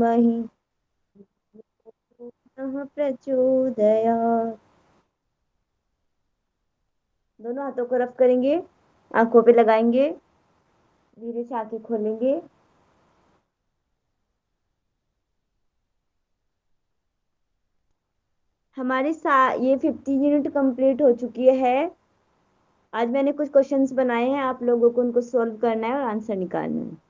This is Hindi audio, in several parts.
धीमहि नः प्रचोदयात्। दोनों हाथों को रब करेंगे, आंखों पे लगाएंगे, धीरे से आंखें खोलेंगे। हमारी ये 50 यूनिट कंप्लीट हो चुकी है। आज मैंने कुछ क्वेश्चंस बनाए हैं, आप लोगों को उनको सॉल्व करना है और आंसर निकालना है।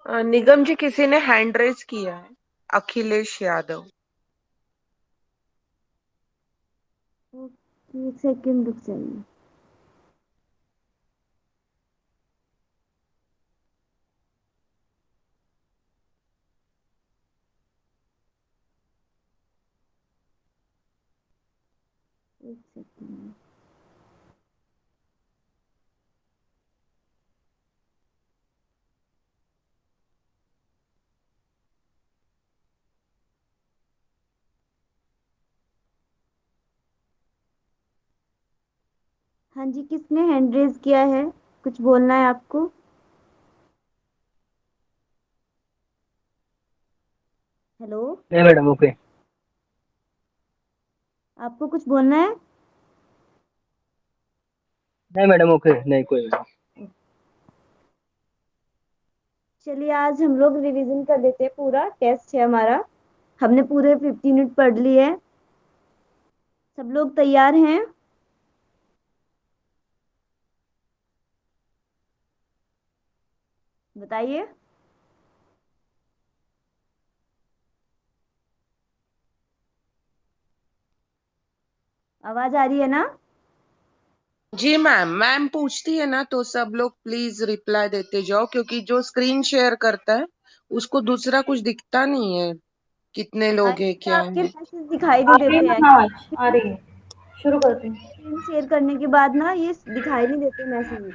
निगम जी, किसी ने हैंड रेज किया है। अखिलेश यादव। एक सेकंड रुक जाइए। एक सेकंड। हाँ जी, किसने हैंड रेज किया है? कुछ बोलना है आपको? हेलो। नहीं मैडम, ओके। आपको कुछ बोलना है? नहीं मैडम, ओके, नहीं कोई मैडम। चलिए, आज हम लोग रिवीजन कर लेते हैं। पूरा टेस्ट है हमारा, हमने पूरे 50 यूनिट पढ़ ली है। सब लोग तैयार हैं? बताइए। आवाज आ रही है ना? जी मैम, मैम पूछती है ना तो सब लोग प्लीज रिप्लाई देते जाओ, क्योंकि जो स्क्रीन शेयर करता है उसको दूसरा कुछ दिखता नहीं है, कितने लोग हैं अरे, क्या आपके है। मैसेज दिखाई आ नहीं रही है देते हैं। ना आवाज? आ रही है। शुरू करते हैं। स्क्रीन शेयर करने के बाद ना ये दिखाई नहीं देते मैसेज।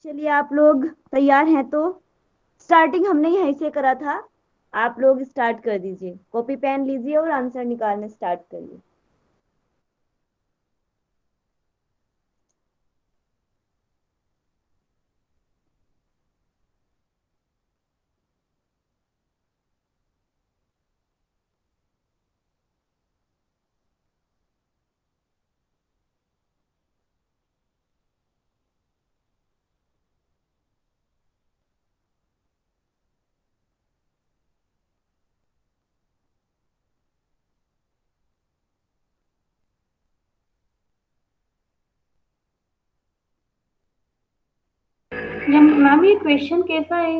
चलिए, आप लोग तैयार हैं तो स्टार्टिंग हमने यहीं से करा था। आप लोग स्टार्ट कर दीजिए, कॉपी पेन लीजिए और आंसर निकालने स्टार्ट करिए। ये मैम, ये क्वेश्चन कैसा है?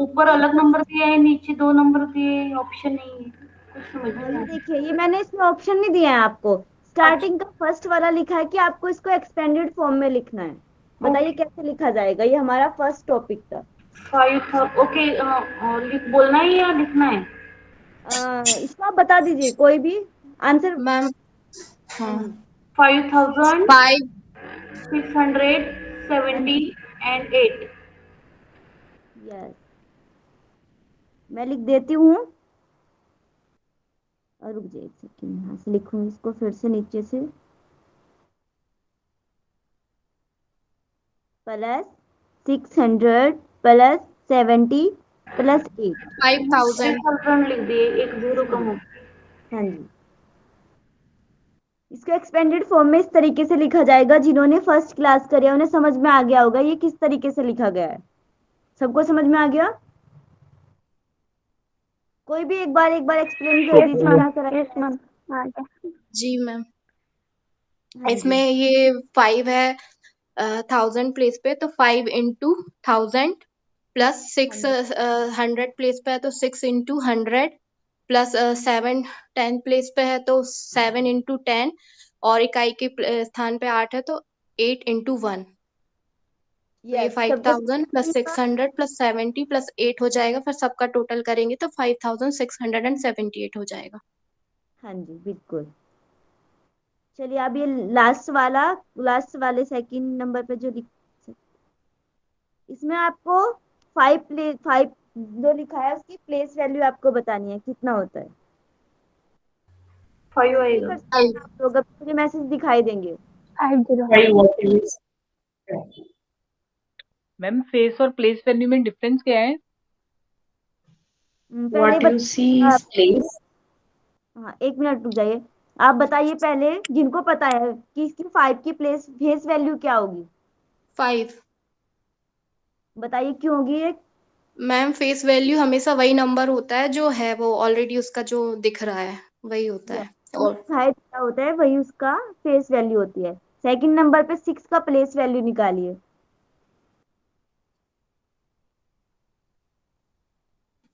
ऊपर अलग नंबर दिया है, नीचे दो नंबर दिए हैं, ऑप्शन नहीं है। कुछ समझ नहीं ये आ देखिए, ये मैंने इसमें ऑप्शन नहीं दिया है आपको। रहा। स्टार्टिंग का फर्स्ट वाला लिखा है कि आपको इसको एक्सपेंडेड फॉर्म में लिखना है। बताइए ओके। कैसे लिखा जाएगा? ये हमारा फर्स्ट टॉपिक था। 5 था। ओके। बोलना है या लिखना है? इसको आप बता दीजिए कोई भी आंसर। मैम, हाँ हाँ, जी। 5,670 फाइव। हाँ एंड जी। 8। यस, मैं लिख देती हूँ। और रुक जाइए एक सेकंड, यहाँ से लिखूंगी इसको फिर से नीचे से। +600 +70 प्लस 8। 5000। 5000 लिख दिए, एक जीरो कम हो गया। हाँ जी, इसको एक्सपेंडेड फॉर्म में इस तरीके से लिखा जाएगा, जिन्होंने फर्स्ट क्लास करी है उन्हें समझ में आ गया होगा ये किस तरीके से लिखा गया है। सबको समझ में आ गया? कोई भी एक बार एक्सप्लेन कर यस दीजिए मैम, ना करा। यस मैम, आ गया। जी मैम, हाँ इसमें जी, ये 5 है 1000 प्लेस पे, तो 5 इंटू 1000 प्लस हाँ 6 जी, 100 प्लेस पे है तो 6 इंटू 100 प्लस 7 10 प्लेस पे है तो 7 इंटू 10, और इकाई के स्थान पे 8 है तो 8 इंटू 1। तो ये यस सबको 5000 प्लस 600 प्लस 70 प्लस 8 हो जाएगा, फिर सबका टोटल करेंगे तो 5678 हो जाएगा। हाँ जी बिल्कुल। चलिए अब ये लास्ट वाले सेकंड नंबर पे जो इसमें आपको 5 जो लिखा है उसकी प्लेस वैल्यू आपको बतानी है कितना होता है। 5 ऐसे भी आएगा। कर सकते हैं आप लोग, अभी मुझे मैसेज दिखाई देंगे। 50। मैम फेस और प्लेस वैल्यू में डिफरेंस क्या है? पहले What you see आप, is place. हाँ 1 मिनट रुक जाइए। आप बताइए पहले, जिनको पता है कि इसकी 5 की प्लेस फेस वैल्यू क्या होगी, 5। बताइए क्यों होगी ये। मैम फेस वैल्यू हमेशा वही नंबर होता है जो है, वो ऑलरेडी उसका जो दिख रहा है वही होता यस, है। जो और दिखाई देता होता है वही उसका फेस वैल्यू होती है। सेकंड नंबर पे 6 का प्लेस वैल्यू निकालिए।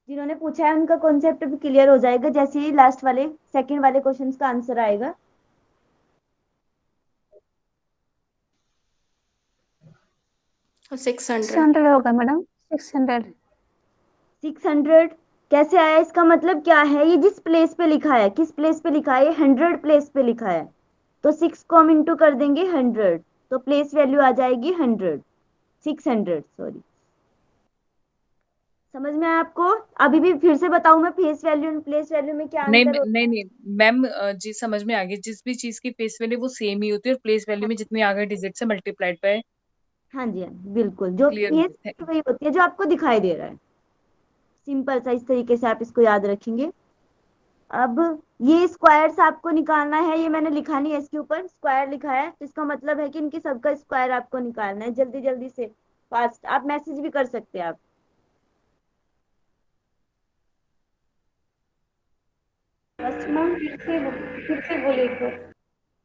जिन्होंने पूछा है उनका कॉन्सेप्ट भी क्लियर हो जाएगा जैसे ही लास्ट वाले सेकंड वाले क्वेश्चन का आंसर आएगा। 600। 600 होगा मैडम, 600। 600 कैसे आया? इसका मतलब क्या है, ये जिस प्लेस पे लिखा है, किस प्लेस पे लिखा है, ये 100 प्लेस पे लिखा है, तो 6 को हम इंटू कर देंगे 100, तो प्लेस वैल्यू आ जाएगी 100, 600 सॉरी। समझ में आया आपको? अभी भी फिर से बताऊं मैं, फेस वैल्यू और प्लेस वैल्यू में क्या नहीं अंतर होता नहीं नहीं मैम, जी समझ में आ गई। जिस भी चीज की फेस वैल्यू वो सेम ही होती है, और प्लेस वैल्यू है? में जितनी आगे डिजिट से मल्टीप्लाइड पे हाँ जी, हाँ जी बिल्कुल, जो क्लियर हो फेस गया। वही होती है जो आपको दिखाई दे रहा है। सिंपल सा इस तरीके से आप इसको याद रखेंगे। अब ये स्क्वायर्स आपको निकालना है, ये मैंने लिखा नहीं है, इसके ऊपर स्क्वायर लिखा है तो इसका मतलब है कि इनकी सबका स्क्वायर आपको निकालना है जल्दी जल्दी से, फास्ट। आप मैसेज भी कर सकते हैं आप। फर्स्ट मैम फिर से बोलिए एक बार।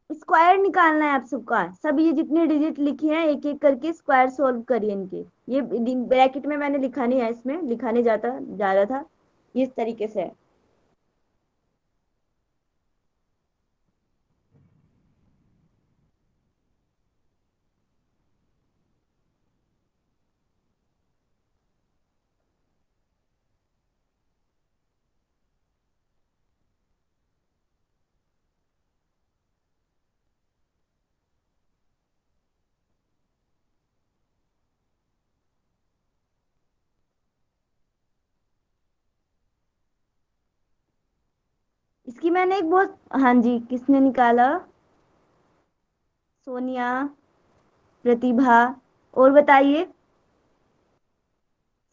स्क्वायर निकालना है आप सबका, सब ये जितने डिजिट लिखे हैं एक एक करके स्क्वायर सॉल्व करिए इनके। ये ब्रैकेट में मैंने लिखा नहीं है, इसमें लिखाने जाता जा रहा था, ये इस तरीके से है। इसकी मैंने एक बहुत, हाँ जी किसने निकाला? सोनिया, प्रतिभा, और बताइए।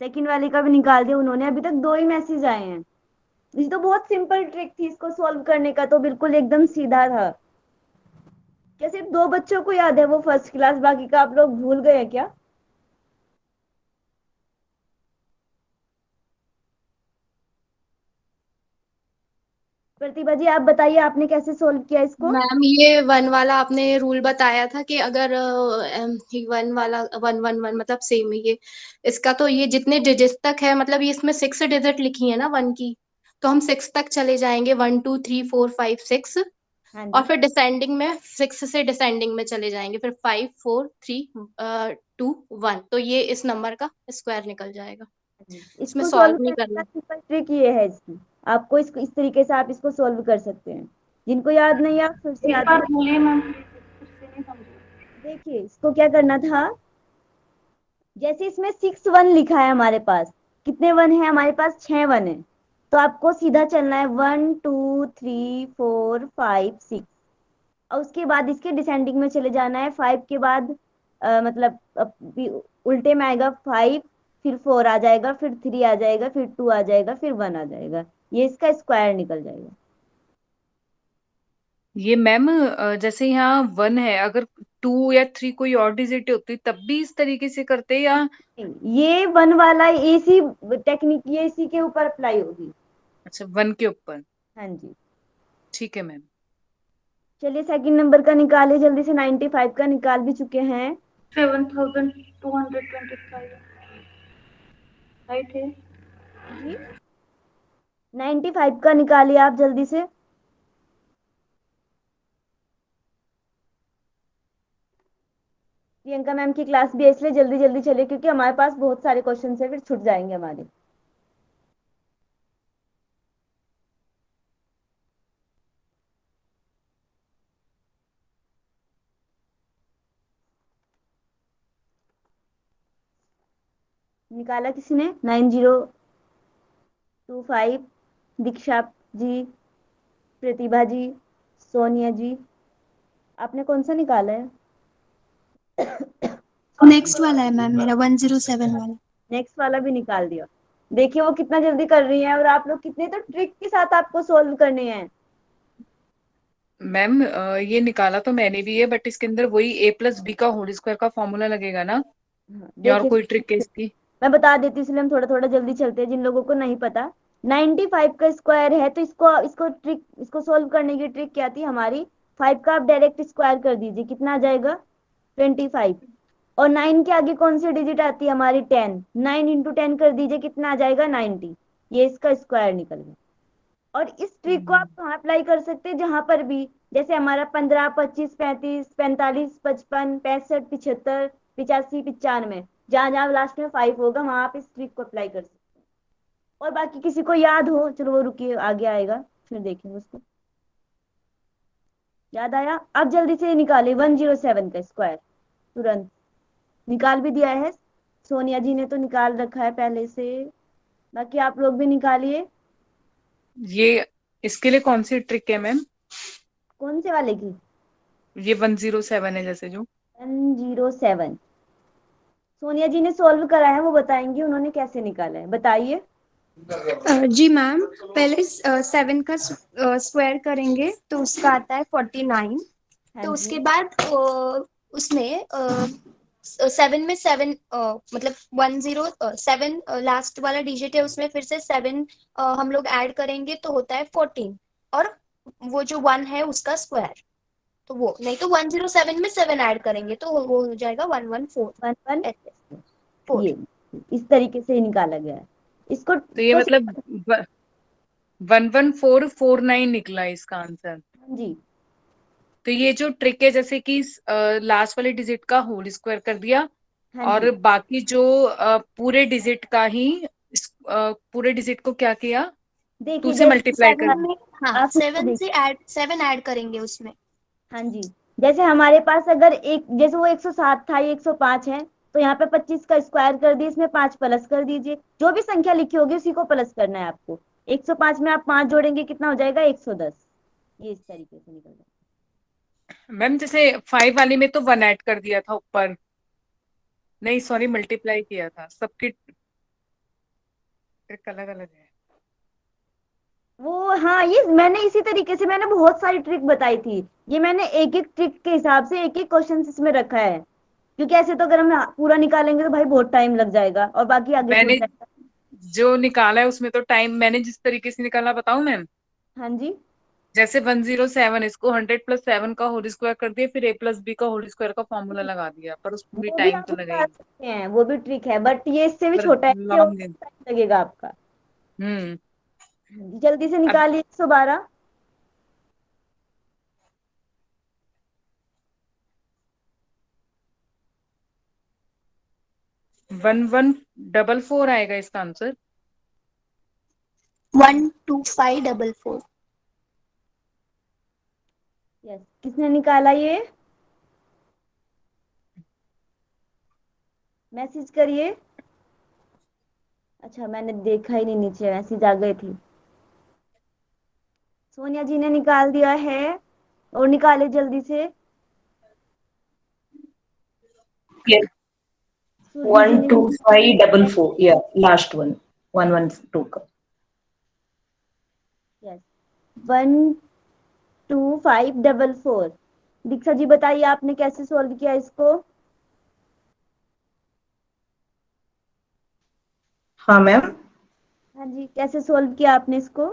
सेकंड वाले का भी निकाल दिया उन्होंने, अभी तक 2 ही मैसेज आए हैं। ये तो बहुत सिंपल ट्रिक थी इसको सॉल्व करने का, तो बिल्कुल एकदम सीधा था। क्या सिर्फ 2 बच्चों को याद है वो फर्स्ट क्लास, बाकी का आप लोग भूल गए हैं क्या? प्रतिभा जी आप बताइए आपने कैसे सॉल्व किया इसको? मैम ये 1 वाला आपने रूल बताया था कि अगर 1 वाला 111 मतलब सेम है ये, इसका तो ये जितने डिजिट तक है, मतलब ये इसमें 6 डिजिट लिखी है ना 1 की, तो हम 6 तक चले जाएंगे, 1 2 3 4 5 6, हाँ और जी, फिर डिसेंडिंग में 6 से डिसेंडिंग में चले जाएंगे, फिर 5 4 3 2 1, तो ये इस नंबर का स्क्वायर निकल जाएगा। हाँ जी। इसमें इसको सॉल्व सॉल्व नहीं करने का करना। सिंपल ट्रिक ये है इसकी, आपको इसको इस तरीके से आप इसको सॉल्व कर सकते हैं। जिनको याद नहीं है आप फिर से एक याद बार कर। बोलिए मैम, फिर से नहीं समझे। देखिए इसको क्या करना था, जैसे इसमें 6 1 लिखा है हमारे पास, कितने 1 है हमारे पास? 6 1 है, तो आपको सीधा चलना है 1 2 3 4 5 6, और उसके बाद इसके डिसेंडिंग में चले जाना है। 5 के बाद मतलब भी उल्टे में आएगा 5, फिर 4 आ जाएगा, फिर 3 आ जाएगा, फिर 2 आ जाएगा, फिर 1 आ जाएगा। ये इसका स्क्वायर निकल जाएगा। ये मैम जैसे यहाँ 1 है, अगर 2 या 3 कोई और डिजिट होती तब भी इस तरीके से करते या? ये 1 वाला इसी टेक्निक, ये इसी के ऊपर अप्लाई होगी। अच्छा, 1 के ऊपर। हाँ जी। ठीक है मैम। चलिए सेकंड नंबर का निकालिए जल्दी से। 95 का निकाल भी चुके हैं। 7225 राइट है। जी 95 का निकालिए आप जल्दी से। प्रियंका मैम की क्लास भी है इसलिए जल्दी जल्दी चलिए, क्योंकि हमारे पास बहुत सारे क्वेश्चन है, फिर छूट जाएंगे हमारे। निकाला किसी ने? 9025। दीक्षा जी, प्रतिभा जी, सोनिया जी, आपने कौन सा निकाला है? नेक्स्ट वाला है मैम मेरा 107 वाला। नेक्स्ट वाला भी निकाल दिया। देखिए वो कितना जल्दी कर रही है, और आप लोग कितने तो ट्रिक के साथ आपको सोल्व करने हैं। मैम ये निकाला तो मैंने भी है, बट इसके अंदर वही a+b का होल स्क्वायर का फॉर्मूला लगेगा ना, हाँ, या और देखिए कोई ट्रिक है इसकी? मैं बता देती हूँ, इसलिए हम थोड़ा थोड़ा जल्दी चलते हैं जिन लोगों को नहीं पता। 95 का स्क्वायर है, तो इसको सोल्व करने की ट्रिक क्या थी हमारी? 5 का आप डायरेक्ट स्क्वायर कर दीजिए, कितना आ जाएगा? 25। और 9 के आगे कौन सी डिजिट आती है हमारी? 10। 9 इंटू 10 कर दीजिए, कितना आ जाएगा? 90। ये इसका स्क्वायर निकल गया। और इस ट्रिक को आप कहाँ अप्लाई कर सकते हैं? जहां पर भी, जैसे हमारा 15, 25, 35, 45, 55, 65, 75, 85, 95, जहां जहां लास्ट में 5 होगा वहां आप इस ट्रिक को अप्लाई कर सकते हैं। और बाकी किसी को याद हो, चलो वो रुकिए आगे आएगा, फिर देखेंगे उसको। याद आया? अब जल्दी से निकालिए 107 का स्क्वायर। तुरंत निकाल भी दिया है, सोनिया जी ने तो निकाल रखा है पहले से। बाकी आप लोग भी निकालिए। ये इसके लिए कौन सी ट्रिक है मैम? कौन से वाले की? ये 107 है जैसे जो। 107 सोनिया जी ने सॉल्व करा है, वो बताएंगी उन्होंने कैसे निकाला है। बताइए। जी मैम, पहले 7 का स्क्वायर करेंगे तो उसका आता है 49। हाँ तो जी। उसके बाद उसमें 7 में 7 मतलब 107 लास्ट वाला डिजिट है, उसमें फिर से 7 हम लोग ऐड करेंगे तो होता है 14। और वो जो 1 है उसका स्क्वायर, तो वो नहीं तो 107 में 7 ऐड करेंगे तो वो हो जाएगा 114। 114। ये इस तरीके से ही निकाला गया है इसको तो ये तो। मतलब 11449 निकला है इसका आंसर। हाँ जी। तो ये जो ट्रिक है, जैसे कि लास्ट वाले डिजिट का होल स्क्वायर कर दिया, हाँ और जी। बाकी जो पूरे डिजिट का ही पूरे डिजिट को क्या किया, देखिए 2 से जैसे मल्टीप्लाई कर 7 में, हाँ आप इसको 7 से देखिए। ऐड 7 ऐड करेंगे उसमें। हाँ जी। जैसे हमारे पास अगर एक, जैसे वो 107 था, ये 105 है, तो यहाँ पे 25 का स्क्वायर कर दिए, इसमें 5 प्लस कर दीजिए। जो भी संख्या लिखी होगी उसी को प्लस करना है आपको। 105 में आप 5 जोड़ेंगे, कितना हो जाएगा? 110। ये इस तरीके से निकल जाएगा। मैम जैसे 5 वाले में तो 1 ऐड कर दिया था ऊपर, नहीं सॉरी मल्टीप्लाई किया था, सबकी ट्रिक अलग अलग है। वो हाँ, ये मैंने इसी तरीके से मैंने बहुत सारी ट्रिक बताई थी। ये मैंने एक एक ट्रिक के हिसाब से एक एक क्वेश्चन इसमें रखा है, क्योंकि ऐसे तो अगर हम पूरा निकालेंगे तो भाई बहुत टाइम लग जाएगा और बाकी आगे छूट मैंने जाएगा। जो निकाला है उसमें तो टाइम, मैंने जिस तरीके से निकाला बताऊं मैम? हाँ जी। जैसे 107, इसको 100+7 का होल स्क्वायर कर दिया, फिर a+b का होल स्क्वायर का फॉर्मूला लगा दिया, पर उसमें भी वो भी टाइम आप तो निकाल लगेगा। सकते हैं, वो भी ट्रिक है, बट ये इससे भी पर छोटा है, ये और लॉन्ग है। टाइम लगेगा आपका। हम्म। जल्दी से अब निकालिए 112। 1144 आएगा इसका आंसर। 12544। यस, किसने निकाला ये? मैसेज करिए। अच्छा मैंने देखा ही नहीं, नीचे मैसेज आ गई थी। सोनिया जी ने निकाल दिया है, और निकाले जल्दी से। सुरभि जी ने 12544, या लास्ट वन 112 का। यस 12544। दीक्षा जी बताइए आपने कैसे सॉल्व किया इसको। हाँ मैम। हाँ जी, कैसे सॉल्व किया आपने इसको।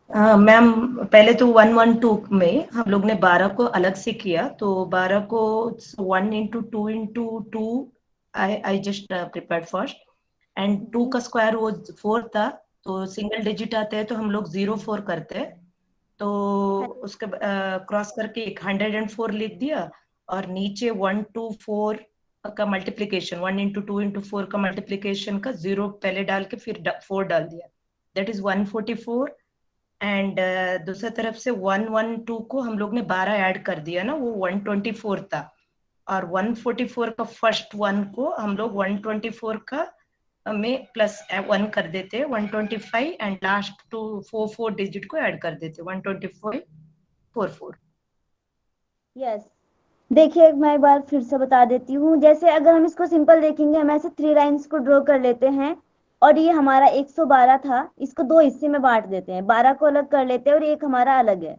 हाँ मैम, पहले तो 112 में हम लोग ने 12 को अलग से किया, तो 12 को 1 into 2 into 2 I just prepared first, and 2 का स्क्वायर वो 4 था, तो सिंगल डिजिट आते हैं तो हम लोग 04 करते हैं, तो उसके क्रॉस करके 104 लिख दिया, और नीचे 124 का मल्टीप्लीकेशन, 1 into 2 into 4 का मल्टीप्लीकेशन का 0 पहले डाल के फिर 4 डाल दिया, दैट इज 144। एंड दूसरी तरफ से 112 को हम लोग ने 12 ऐड कर दिया ना, वो 124 था, और 144 का फर्स्ट वन को हम लोग 124 का में प्लस 1 कर देते, 125, एंड लास्ट टू 4 डिजिट को ऐड कर देते, 12544। यस देखिए मैं एक बार फिर से बता देती हूँ। जैसे अगर हम इसको सिंपल देखेंगे, हम ऐसे 3 लाइंस को ड्रॉ कर लेते हैं, और ये हमारा 112 था, इसको 2 हिस्से में बांट देते हैं, 12 को अलग कर लेते हैं और एक हमारा अलग है।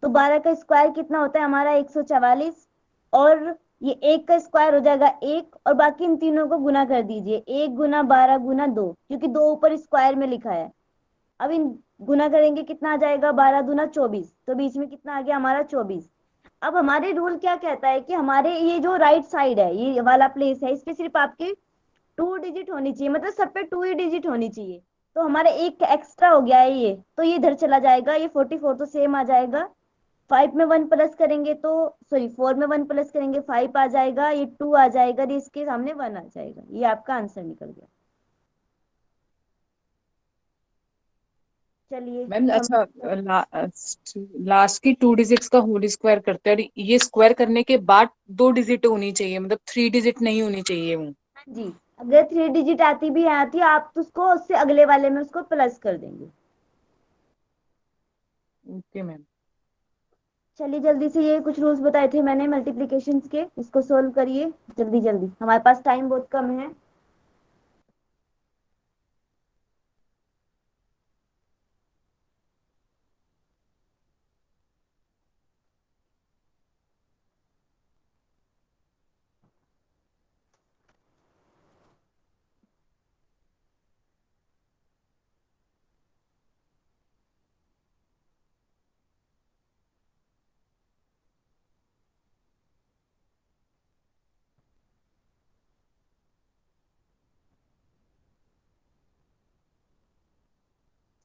तो 12 का स्क्वायर कितना होता है हमारा 144, और ये 1 का स्क्वायर हो जाएगा 1, और बाकी इन तीनों को गुना कर दीजिए, 1 गुना 12 गुना 2, क्योंकि 2 ऊपर स्क्वायर में लिखा है। अब इन गुना करेंगे कितना आ जाएगा, 12 दूना 24, तो बीच में कितना आ गया हमारा 24। अब हमारे रूल क्या कहता है कि हमारे ये जो राइट साइड है, ये वाला प्लेस है, इस पे सिर्फ आपकी 2 डिजिट होनी चाहिए, मतलब सब पे 2 ही डिजिट होनी चाहिए। तो हमारे एक एक्स्ट्रा हो गया है ये, तो ये इधर चला जाएगा, ये 44 तो सेम आ जाएगा। 5 में 1 प्लस करेंगे तो, सॉरी 4 में 1 प्लस करेंगे 5 आ जाएगा, ये 2 आ जाएगा, ये इसके सामने 1 आ जाएगा। ये आपका आंसर निकल गया। चलिए मैम हम अच्छा, लास्ट की 2 डिजिट्स का होल स्क्वायर करते हैं, और ये स्क्वायर करने के बाद 2 डिजिट होनी चाहिए, मतलब 3 डिजिट नहीं होनी चाहिए वो। हाँ जी, अगर 3 डिजिट आती भी आती है, आप तो उसको उससे अगले वाले में उसको प्लस कर देंगे। Okay ma'am. चलिए जल्दी से, ये कुछ रूल्स बताए थे मैंने मल्टीप्लिकेशंस के, इसको सोल्व करिए जल्दी जल्दी, हमारे पास टाइम बहुत कम है।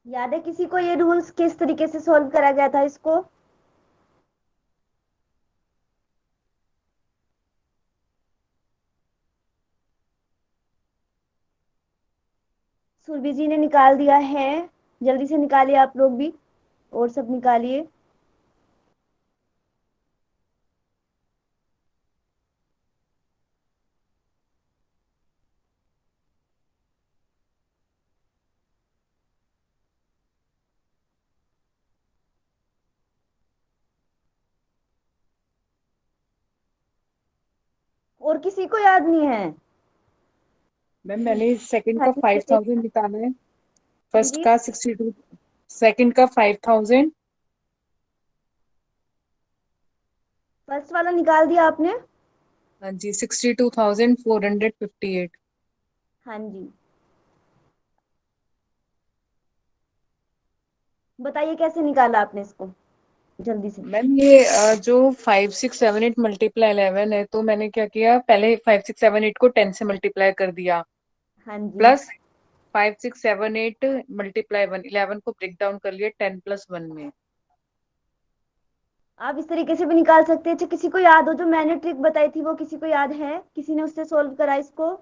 याद है किसी को ये रूल्स किस तरीके से सोल्व करा गया था इसको। सुरभि जी ने निकाल दिया है, जल्दी से निकालिए आप लोग भी, और सब निकालिए। और किसी को याद नहीं है। मैम मैंने सेकंड का हाँ 5000 निकाला है, फर्स्ट जी, का 62, सेकंड का 5000। फर्स्ट वाला निकाल दिया आपने। हाँ जी, 62,458। हाँ जी, बताइए कैसे निकाला आपने इसको, जल्दी से। मैम ये जो 5 6 7 8 मल्टीप्लाई 11 है, तो मैंने क्या किया, पहले 5 6 7 8 को 10 से मल्टीप्लाई कर दिया, हाँ जी, प्लस 5 6 7 8 मल्टीप्लाई 1, 11 को ब्रेक डाउन कर लिया 10+1 में। आप इस तरीके से भी निकाल सकते हैं। अच्छा किसी को याद हो जो मैंने ट्रिक बताई थी, वो किसी को याद है, किसी ने उससे सोल्व करा इसको।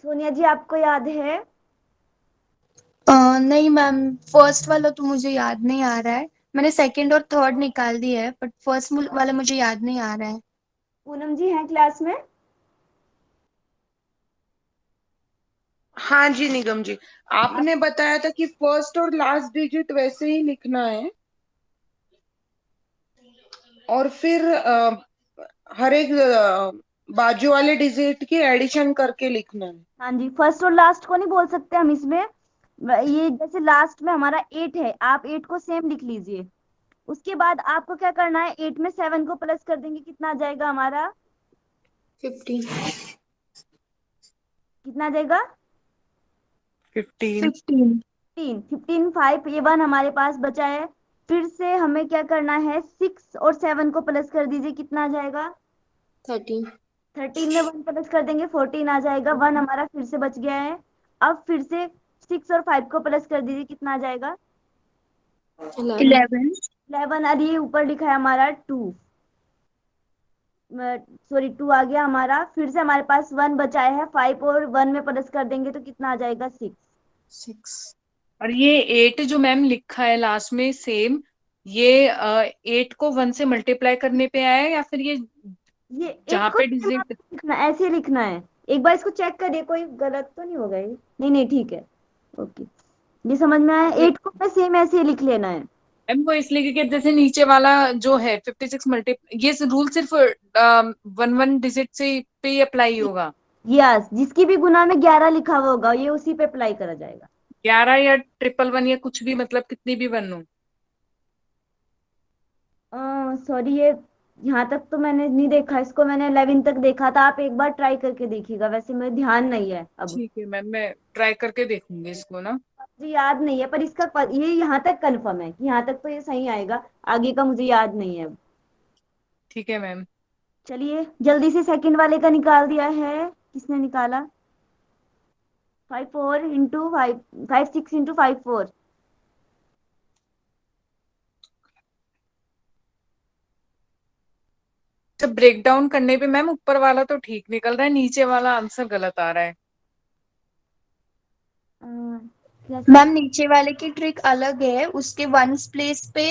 सोनिया जी आपको याद है। नहीं मैम, फर्स्ट वाला तो मुझे याद नहीं आ रहा है। मैंने सेकंड और थर्ड निकाल दिया है, बट फर्स्ट वाला मुझे याद नहीं आ रहा है। पूनम जी हैं क्लास में। हाँ जी निगम जी, आपने बताया था कि फर्स्ट और लास्ट डिजिट वैसे ही लिखना है, और फिर हर एक बाजू वाले डिजिट की एडिशन करके लिखना है। हाँ जी, फर्स्ट और लास्ट को नहीं बोल सकते हम इसमें। ये जैसे लास्ट में हमारा 8 है, आप 8 को सेम लिख लीजिए। उसके बाद आपको क्या करना है, 8 में 7 को प्लस कर देंगे, कितना आ जाएगा हमारा? 15 कितना आ जाएगा? 15 15 5, ये 1 हमारे पास बचा है। फिर से हमें क्या करना है, 6 और 7 को प्लस कर दीजिए, कितना आ जाएगा? 13 13 में 1 प्लस कर देंगे, 14 आ जाएगा। 1 हमारा फिर से बच गया है। अब फिर से 6 और 5 को प्लस कर दीजिए, कितना आ जाएगा? 11 11। और ये ऊपर लिखा है हमारा 2, सॉरी 2 आ गया हमारा। फिर से हमारे पास 1 बचा है, 5 और 1 में प्लस कर देंगे तो कितना आ जाएगा? 6। 6। और ये 8 जो मैम लिखा है लास्ट में सेम, ये 8 को 1 से मल्टीप्लाई करने पे आया है या फिर ये ये 8 जहाँ को पे सेम डिजिट? आपको लिखना, ऐसे लिखना है। एक बार इसको चेक करिए, कोई गलत तो नहीं होगा ये? नहीं नहीं, ठीक है, ओके, ये समझ में आया। 8 को हमें सेम ऐसे ही लिख लेना है। मैम वो इसलिए क्योंकि जैसे नीचे वाला जो है 56 ये रूल सिर्फ 1 डिजिट से पे ही अप्लाई होगा। यस, जिसकी भी गुना में 11 लिखा हुआ होगा ये उसी पे अप्लाई करा जाएगा। 11 या 111 या कुछ भी, मतलब कितनी भी 1 हो। सॉरी, ये यहाँ तक तो मैंने नहीं देखा इसको, मैंने 11 तक देखा था। आप एक बार ट्राई करके देखिएगा, वैसे मेरे ध्यान नहीं है अब। ठीक है मैम, मैं ट्राई करके देखूंगी इसको ना। मुझे याद नहीं है, पर इसका ये यहाँ तक कंफर्म है कि यहाँ तक तो ये सही आएगा। आगे का मुझे याद नहीं है अब। ठीक है मैम। चलिए जल्दी से सेकंड वाले का निकाल दिया है, किसने निकाला? 5 6 into 5 4। जब ब्रेक डाउन करने पे मैम ऊपर वाला तो ठीक निकल रहा है, नीचे वाला आंसर गलत आ रहा है। मैम नीचे वाले की ट्रिक अलग है, उसके वंस प्लेस पे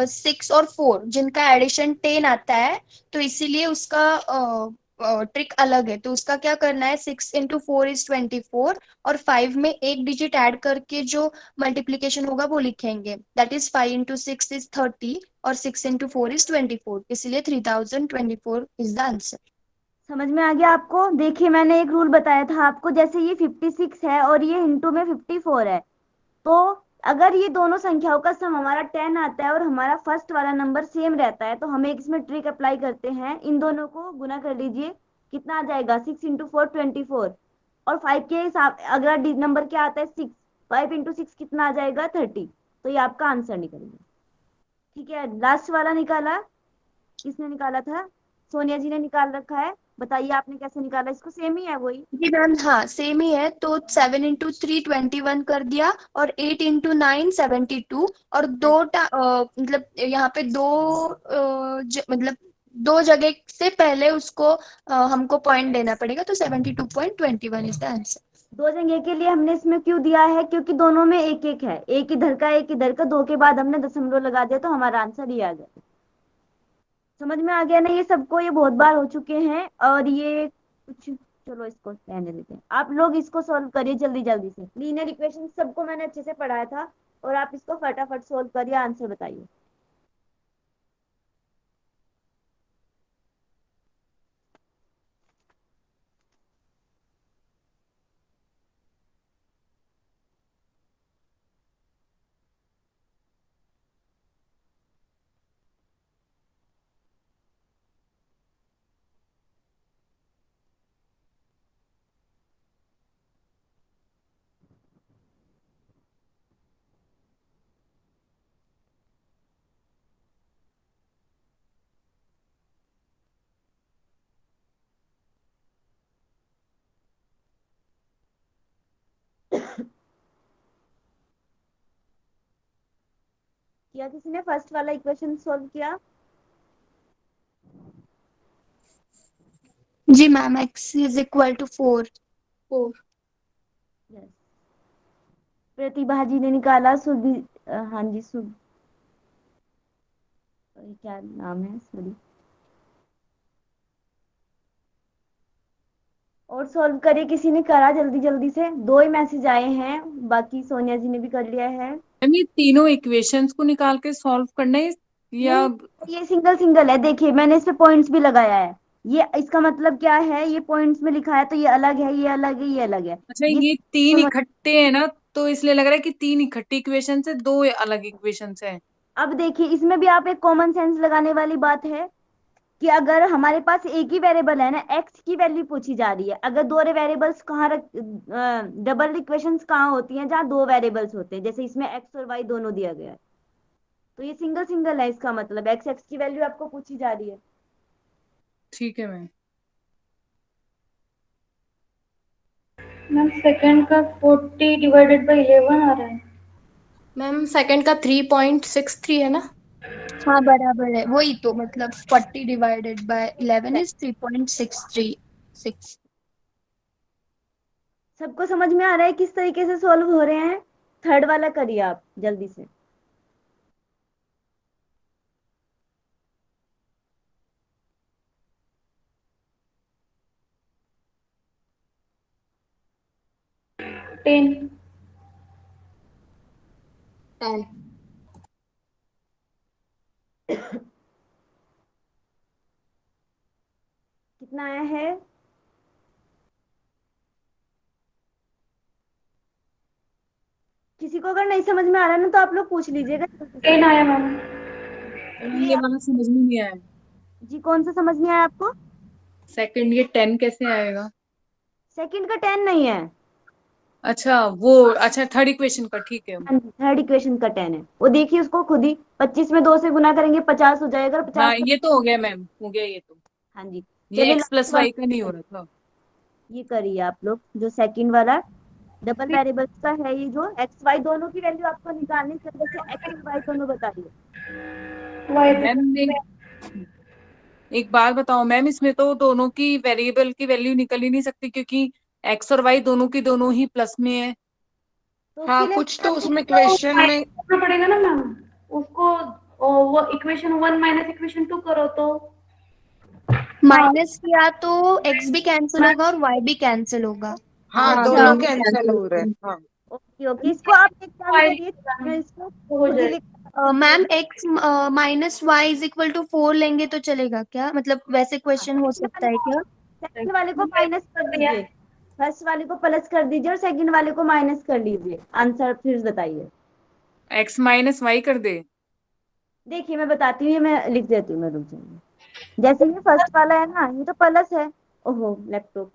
6 और 4 जिनका एडिशन 10 आता है, तो इसीलिए उसका ट्रिक अलग है। तो उसका क्या करना है, 6 into 4 is 24 और 5 में एक डिजिट ऐड करके जो मल्टीप्लीकेशन होगा वो लिखेंगे। दैट इज 5 into 6 is 30 और 6 into 4 is 24, इसलिए 3024 इज द आंसर। समझ में आ गया आपको? देखिए मैंने एक रूल बताया था आपको, जैसे ये 56 है और ये इंटू में 54 है, तो अगर ये दोनों संख्याओं का सम हमारा 10 आता है और हमारा फर्स्ट वाला नंबर सेम रहता है, तो हम एक इसमें ट्रिक अप्लाई करते हैं। इन दोनों को गुना कर लीजिए, कितना आ जाएगा? 6 into 4 24। और 5 के हिसाब अगला नंबर क्या आता है? 6। 5 into 6 कितना आ जाएगा? 30। तो ये आपका आंसर निकल गया। ठीक है, लास्ट वाला निकाला, किसने निकाला था? सोनिया जी ने निकाल रखा है। बताइए आपने कैसे निकाला इसको? सेम ही है वही? जी मैम, हाँ सेम ही है। तो 7 into 3 21 कर दिया और 8 into 9 72 और मतलब यहाँ पे मतलब दो जगह से पहले उसको हमको पॉइंट देना पड़ेगा, तो 72.21 इज द आंसर। 2 जगह के लिए हमने इसमें क्यों दिया है? क्योंकि दोनों में एक एक है, एक इधर का एक इधर का, 2 के बाद हमने दशमलव लगा दिया, तो हमारा आंसर ये आ गया। समझ में आ गया ना ये सबको? ये बहुत बार हो चुके हैं और ये कुछ, चलो इसको रहने देते हैं। आप लोग इसको सॉल्व करिए जल्दी जल्दी से। लीनियर इक्वेशन सबको मैंने अच्छे से पढ़ाया था और आप इसको फटाफट सॉल्व करिए, आंसर बताइए। किया किसी ने फर्स्ट वाला इक्वेशन सॉल्व किया? जी मैम, x = 4। 4 यस, प्रतिभा जी ने निकाला। सुधि, हाँ जी, क्या नाम है, सॉरी। और सॉल्व करिए, किसी ने करा जल्दी जल्दी से? 2 ही मैसेज आए हैं, बाकी सोनिया जी ने भी कर लिया है। मैम ये तीनों इक्वेशंस को निकाल के सॉल्व करना है, या ये सिंगल सिंगल है, देखिए मैंने इस पे पॉइंट्स भी लगाया है। ये इसका मतलब क्या है, ये पॉइंट्स में लिखा है तो ये अलग है, ये अलग है, ये अलग है। अच्छा, ये ये तीन इकट्ठे हैं ना, तो इसलिए लग रहा है कि तीन इकट्ठी इक्वेशन है, दो अलग इक्वेशन है। अब देखिए इसमें भी आप एक कॉमन सेंस लगाने वाली बात है कि अगर हमारे पास एक ही वेरिएबल है ना, एक्स की वैल्यू पूछी जा रही है, अगर दो वेरिएबल्स कहाँ रख, डबल इक्वेशंस कहाँ होती हैं जहाँ दो वेरिएबल्स होते हैं, जैसे इसमें एक्स और वाई दोनों दिया गया है, तो ये सिंगल सिंगल है, इसका मतलब एक्स एक्स की वैल्यू आपको पूछी जा रही है। ठीक है मैम। मैम सेकंड का 40 डिवाइडेड बाई 11 आ रहा है। मैम सेकंड का 3.63 है ना? हाँ बराबर है, वही तो मतलब 40 डिवाइडेड बाय 11 इज 3.636। सबको समझ में आ रहा है किस तरीके से सॉल्व हो रहे हैं? थर्ड वाला करिए आप जल्दी से। टेन। 10। कितना आया है? किसी को अगर नहीं समझ में आ रहा है ना तो आप लोग पूछ लीजिएगा। 10 आया मैम। मैम ये वाला समझ में नहीं आया। जी कौन सा समझ नहीं आया आपको? सेकंड, ये 10 कैसे आएगा? सेकंड का 10 नहीं है। अच्छा वो, अच्छा थर्ड इक्वेशन का, ठीक है। हाँ जी, थर्ड इक्वेशन का 10 है, वो देखिए उसको खुद ही 25 में 2 से गुना करेंगे 50 हो जाएगा, 50 हाँ ये तो हो गया मैम, हो गया ये तो। हाँ जी। ये चलिए एक्स लास्ट प्लस वाई का नहीं हो वाला रहा था। ये करिए आप लोग, जो सेकंड वाला डबल वेरिएबल्स का है, ये जो एक्स वाई दोनों की वैल्यू आपको निकालनी है, जैसे एक्स और वाई दोनों बताइए। मैम एक बात बताओ मैम, इसमें तो दोनों की वेरिएबल की वैल्यू निकल ही नहीं सकती, क्योंकि एक्स और वाई दोनों की दोनों ही प्लस में है। तो उसके हाँ, लिए कुछ तो उसमें तो क्वेश्चन में करना पड़ेगा ना मैम उसको। वो इक्वेशन 1 माइनस इक्वेशन 2 करो तो। माइनस किया तो x भी कैंसिल होगा और y भी कैंसिल होगा। हाँ, हाँ दोनों अच्छा, दोनों कैंसिल हो रहे हैं। हाँ, ओके ओके, इसको आप एक काम करिए, मैं इसको हो खुद ही जाए। लिख ma'am x minus y is equal to 4 लेंगे तो चलेगा क्या, मतलब वैसे क्वेश्चन हो सकता है क्या? सेकंड वाले को माइनस कर दीजिए, फर्स्ट वाले को प्लस कर दीजिए और सेकंड वाले को माइनस कर लीजिए, आंसर फिर बताइए। एक्स माइनस वाई कर दे। देखिए मैं बताती हूँ, ये मैं लिख देती हूँ, मैं रुक जाऊंगी। जैसे ये फर्स्ट वाला है ना, ये तो प्लस है, ओहो laptop,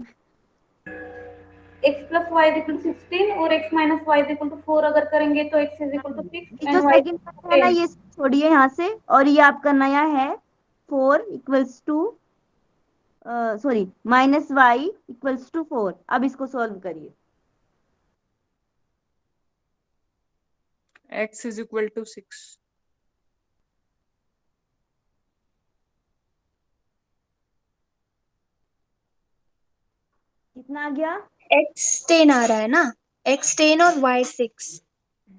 x plus y is equal to 16 और x minus y is equal to 4 अगर करेंगे तो x इज इक्वल टू 6 ये जो एंड y सेकंड वाला है ना, ये छोड़िए यहाँ से, और ये आपका नया है 4 equals to, sorry minus y equals to 4। अब इसको सॉल्व करिए। X is equal to 6। कितना आ गया? x 10 आ रहा है ना, x 10 और y 6।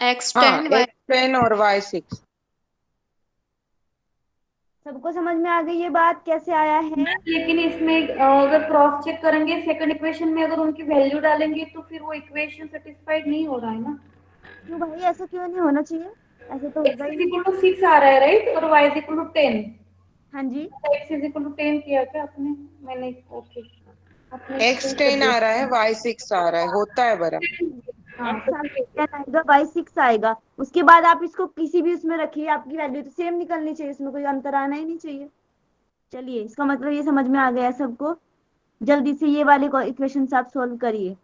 एक्स हाँ, 10 वाई। X10 और Y6। सबको समझ में आ गई ये बात कैसे आया है? लेकिन इसमें अगर क्रॉस चेक करेंगे सेकंड इक्वेशन में अगर उनकी वैल्यू डालेंगे तो फिर वो इक्वेशन सेटिस्फाइड नहीं हो रहा है ना। क्यों भाई, ऐसा क्यों नहीं होना चाहिए? ऐसे तो होगा x ही इज नहीं। इक्वल टू 6 आ रहा है राइट, और y इज इक्वल टू 10। हाँ जी, x इज इक्वल टू 10 किया क्या आपने? मैंने ओके, आपने explain कर X10 दिया। आ रहा है, Y6 आ रहा है, होता है बराबर। हाँ एक्स तो आपका ठीक है। 10 आएगा, वाई 6 आएगा, उसके बाद आप इसको किसी भी उसमें रखिए, आपकी वैल्यू तो सेम निकलनी चाहिए, इसमें कोई अंतर आना ही नहीं चाहिए। चलिए इसका मतलब ये समझ में आ गया सबको। जल्दी से ये वाले इक्वेशन आप सोल्व करिए।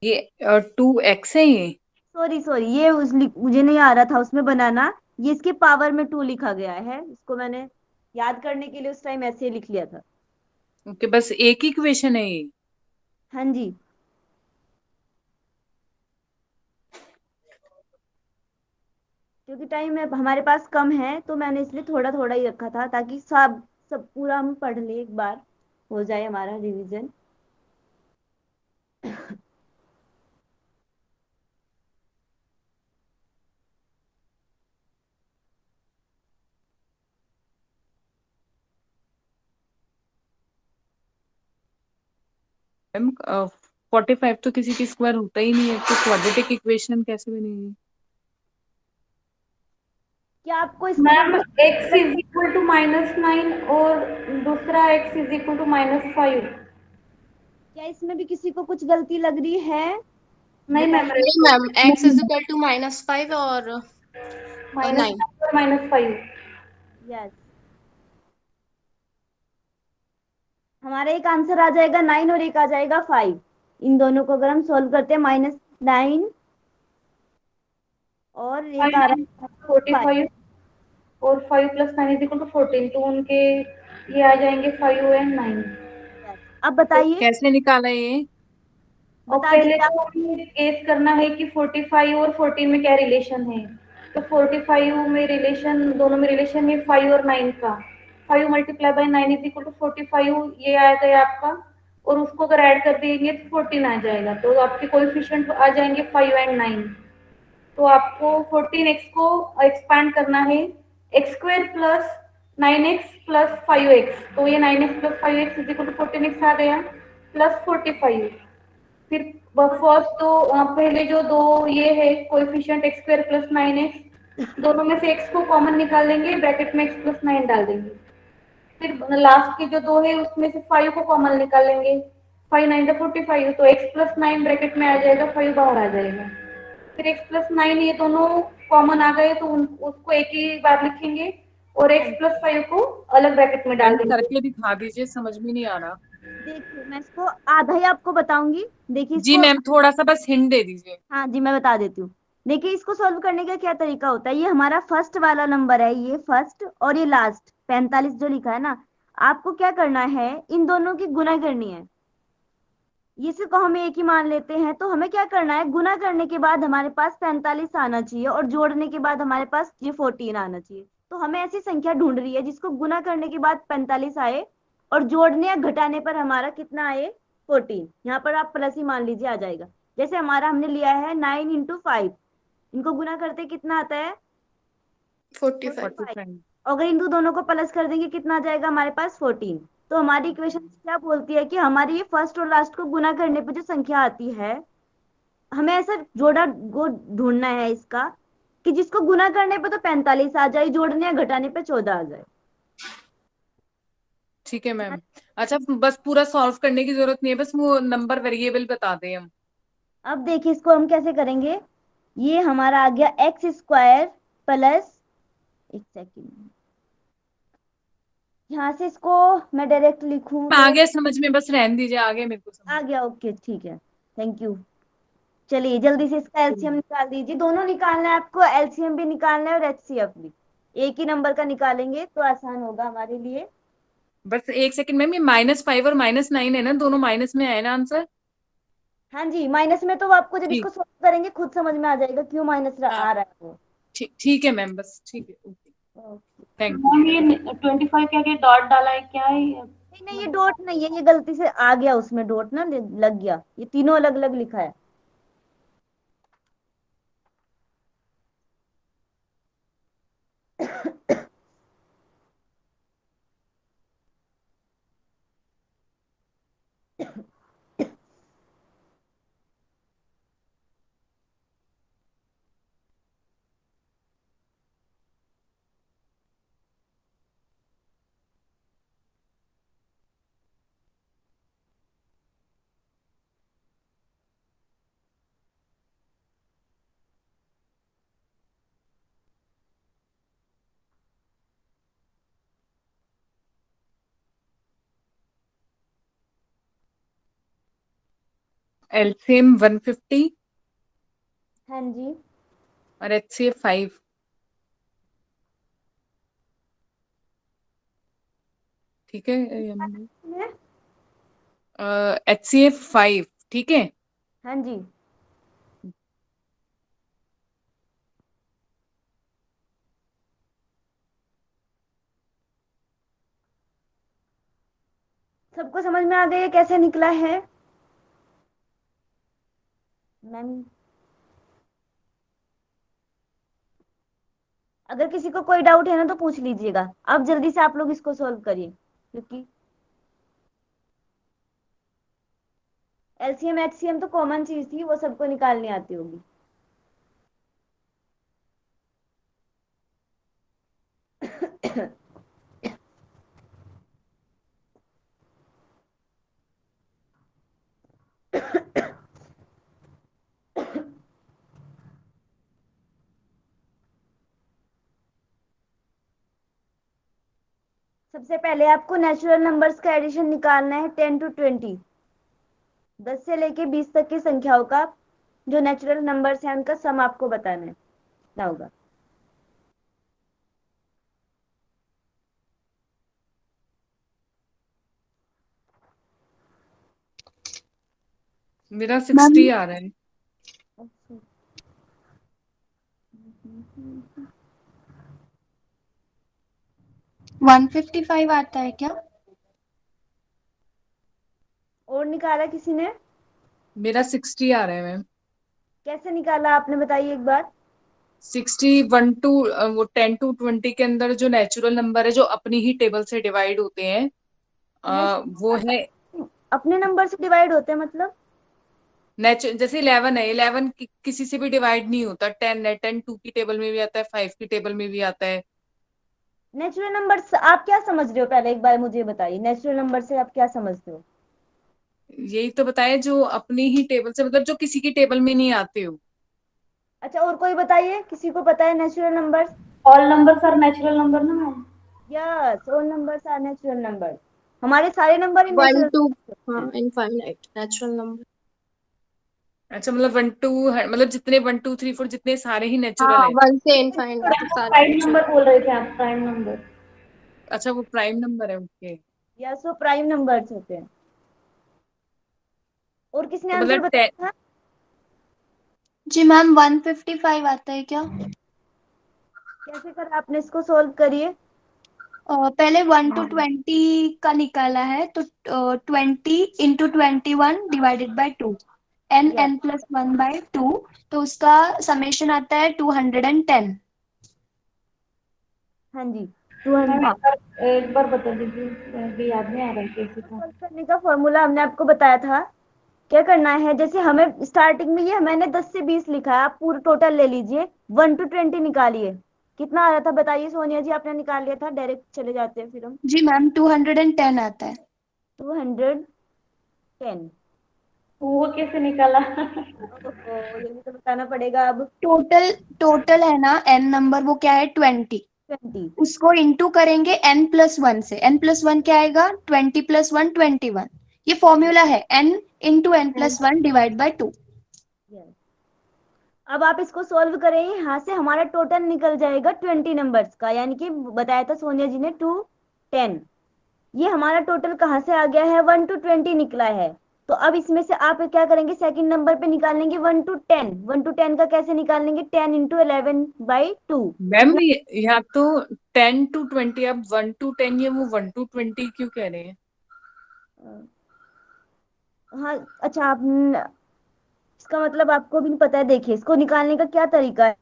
ये 2x है ये। सॉरी सॉरी, ये मुझे नहीं आ रहा था उसमें बनाना, ये इसके पावर में 2 लिखा गया है, इसको मैंने याद करने के लिए उस टाइम ऐसे ही लिख लिया था। ओके, बस एक ही इक्वेशन है ये। हाँ जी, क्योंकि टाइम हमारे पास कम है तो मैंने इसलिए थोड़ा थोड़ा ही रखा था, ताकि सब सब पूरा हम पढ़ ले, एक बार हो जाए हमारा रिवीजन। मैम 45 तो किसी की स्क्वायर होता ही नहीं है, तो क्वाड्रेटिक इक्वेशन कैसे बनेगी? क्या आपको इसको ma'am x is equal to -9 और दूसरा x इज इक्वल टू -5। क्या इसमें भी किसी को कुछ गलती लग रही है? नहीं मैम, नहीं ma'am, x is equal to -5 और -9 9। और -5। यस, हमारा एक आंसर आ जाएगा 9 और एक आ जाएगा 5। इन दोनों को अगर हम सोल्व करते हैं, -9 और एक आ रहा है 5। 45 और 5 + 9 इज इक्वल टू 14, तो उनके ये आ जाएंगे 5 और 9। यस, अब बताइए, कैसे निकाला ये? और बता पहले दीजिए आप। तो हमें केस करना है कि 45 और 14 में क्या रिलेशन है। तो 45 में रिलेशन, दोनों में रिलेशन है 5 और 9 का। 5 × 9 इज इक्वल टू 45, ये आ गया आपका। और उसको अगर ऐड कर देंगे तो 14 आ जाएगा, तो आपके कोएफिशिएंट आ जाएंगे 5 और 9। तो आपको 14x को एक्सपैंड करना है, x² + 9x + 5x। तो ये 9x + 5x is equal to 14x आ गया, प्लस 45। फिर फर्स्ट तो पहले जो दो ये है कोएफिशिएंट x² + 9x, दोनों में से x को कॉमन निकाल लेंगे, ब्रैकेट में x + 9 डाल देंगे। फिर लास्ट के जो दो है उसमें से 5 को कॉमन निकाल लेंगे, 5 9 = 45, तो x + 9 ब्रैकेट में आ जाएगा, 5 बाहर आ जाएगा। फिर x + 9 ये दोनों कॉमन आ गए, तो उसको एक ही बार लिखेंगे और x + 5 को अलग ब्रैकेट में डाल मैम देंगे। करके दिखा दीजिए, समझ में नहीं आ रहा। देखिए, मैं इसको आधा ही आपको बताऊंगी। देखिए जी इसको, मैम, थोड़ा सा बस हिंट दे दीजिए। हाँ जी, मैं बता देती हूँ। देखिए, इसको सॉल्व करने का क्या तरीका होता है। ये हमारा फर्स्ट वाला नंबर है, ये फर्स्ट, और ये लास्ट 45 जो लिखा है ना, आपको क्या करना है, इन दोनों की गुना करनी है। इसी को हम एक ही मान लेते हैं, तो हमें क्या करना है, गुना करने के बाद हमारे पास 45 आना चाहिए और जोड़ने के बाद हमारे पास ये 14 आना चाहिए। तो हमें ऐसी संख्या ढूंढ रही है जिसको गुना करने के बाद 45 आए और जोड़ने या घटाने पर हमारा कितना आए, 14। यहाँ पर आप प्लस ही मान लीजिए, आ जाएगा। जैसे हमारा हमने लिया है 9 × 5, इनको गुना करते कितना आता है, 45। 45। 45। अगर इन दोनों को प्लस कर देंगे कितना आ जाएगा हमारे पास, 14। तो हमारी इक्वेशन क्या बोलती है कि हमारी ये फर्स्ट और लास्ट को गुना करने पे जो संख्या आती है, हमें ऐसा जोड़ा वो ढूंढना है इसका, कि जिसको गुना करने पे तो 45 आ जाए, जोड़ने या घटाने पे 14 आ जाए। ठीक है मैम। अच्छा, बस पूरा सॉल्व करने की जरूरत नहीं है, बस वो नंबर वेरिएबल बता दें हम। अब देखिए, इसको हम कैसे करेंगे। ये हमारा आ गया x² प्लस, एक सेकेंड, यहाँ से इसको मैं डायरेक्ट लिखूं आ तो गया समझ में, बस रहने दीजिए, आगे मेरे को समझ। आ गया। ओके, ठीक है, थैंक यू। चलिए जल्दी से इसका एलसीएम निकाल दीजिए। दोनों निकालना है आपको, एलसीएम भी निकालना है और एचसीएफ भी। एक ही नंबर का निकालेंगे तो आसान होगा हमारे लिए। बस एक सेकंड मैम, ये -5 और -9 है ना, दोनों माइनस में आए ना आंसर? हाँ जी, माइनस में तो आपको जब ठीक। इसको सॉल्व करेंगे खुद समझ में आ जाएगा क्यों माइनस हाँ, आ रहा है वो। ठीक ठीक है मैम, बस ठीक है, okay, okay. Thank you. Ma'am ये 25 क्या के डॉट डाला है, क्या है ये? नहीं नहीं, ये डॉट नहीं है, ये गलती से आ गया उसमें, डॉट ना लग गया। ये तीनों अलग अलग लिखा है। एलसीएम 150 हाँ जी, और एचसीएफ 5। ठीक है, एचसीएफ 5, ठीक है। हाँ जी, सबको समझ में आ गया ये कैसे निकला है मैम। अगर किसी को कोई डाउट है ना तो पूछ लीजिएगा। अब जल्दी से आप लोग इसको सॉल्व करिए, क्योंकि एलसीएम एचसीएम तो कॉमन चीज थी, वो सबको निकालनी आती होगी। सबसे पहले आपको नेचुरल नंबर्स का एडिशन निकालना है 10 to 20, 10 से लेके 20 तक की संख्याओं का जो नेचुरल नंबर्स हैं उनका सम आपको बताना है क्या होगा। मेरा 60 आ रहा है। 155 आता है क्या? और निकाला किसी ने? मेरा 60 आ रहा है मैम। कैसे निकाला आपने, बताइए एक बार। 61 टू वो 10 to 20 के अंदर जो नेचुरल नंबर है जो अपनी ही टेबल से डिवाइड होते हैं वो है अपने नंबर से डिवाइड होते हैं मतलब? जैसे 11 है, 11 किसी से भी डिवाइड नहीं होता। 10 है, 10 2 की टेबल में भी आता है, 5 की टेबल में भी आता है। नेचुरल नंबर आप क्या समझ रहे हो, पहले एक बार मुझे बताइए, नेचुरल नंबर से आप क्या समझते हो? यही तो बताया, जो अपनी ही टेबल से, मतलब जो किसी की टेबल में नहीं आते हो। अच्छा, और कोई बताइए, किसी को पता है natural numbers? All numbers are natural number ना ma'am? Yes, all numbers are natural number. हमारे सारे नंबर ही 1 नेचुरल। to हाँ इनफाइनाइट नेचुरल नंबर। अच्छा, मतलब 1 2 मतलब जितने 1 2 3 4 जितने सारे ही नेचुरल हाँ है। 1 से इनफाइनाइट सारे प्राइम नेचुरल। नंबर बोल रहे थे आप, प्राइम नंबर। अच्छा, वो प्राइम नंबर है, ओके। यस, वो प्राइम नंबर्स होते हैं। और किसने तो आंसर मतलब बताया था? जी मैम 155 आता है क्या? कैसे करा आपने, इसको सोल्व करिए। पहले 1 to 20 का निकाला है तो 20 into 21 divided by 2 n yes, n plus 1 by 2, तो उसका समेशन आता है 210। हाँ जी, मैम 200। एक बार बता दीजिए, अभी याद नहीं आ रहा है कैसे था। सॉल्व करने का फॉर्मूला हमने आपको बताया था। क्या करना है, जैसे हमें स्टार्टिंग में ये मैंने 10 से 20 लिखा है, आप पूरा टोटल ले लीजिए, 1 to 20 निकालिए। कितना आ रहा था बताइए सोनिया जी, आपने निकाल लिया था, डायरेक्ट चले जाते हैं फिर हम। जी मैम 210 आता है। 210। वो कैसे निकाला? ओहो, ये भी तो बताना पड़ेगा अब। टोटल टोटल है ना n नंबर, वो क्या है 20, 20। उसको इंटू करेंगे n+1 से। n+1 क्या आएगा? 20+1 21। ये फॉर्मूला है n into n+1 divide by 2। Yes, अब आप इसको सोल्व करें, यहाँ से हमारा टोटल निकल जाएगा 20 नंबर्स का, यानी कि बताया था सोनिया जी ने 210। ये हमारा टोटल कहाँ से आ गया है, 1 to 20 निकला है। तो अब इसमें से आप क्या करेंगे, सेकंड नंबर पे निकालेंगे 1 to 10। 1 to 10 का कैसे निकालेंगे, 10 into 11 by 2। मैम यहाँ तो 10 to 20, अब 1 to 10 ये वो 1 to 20 क्यों कह रहे हैं? हाँ, अच्छा, आप इसका मतलब आपको भी नहीं पता है। देखिए, इसको निकालने का क्या तरीका है,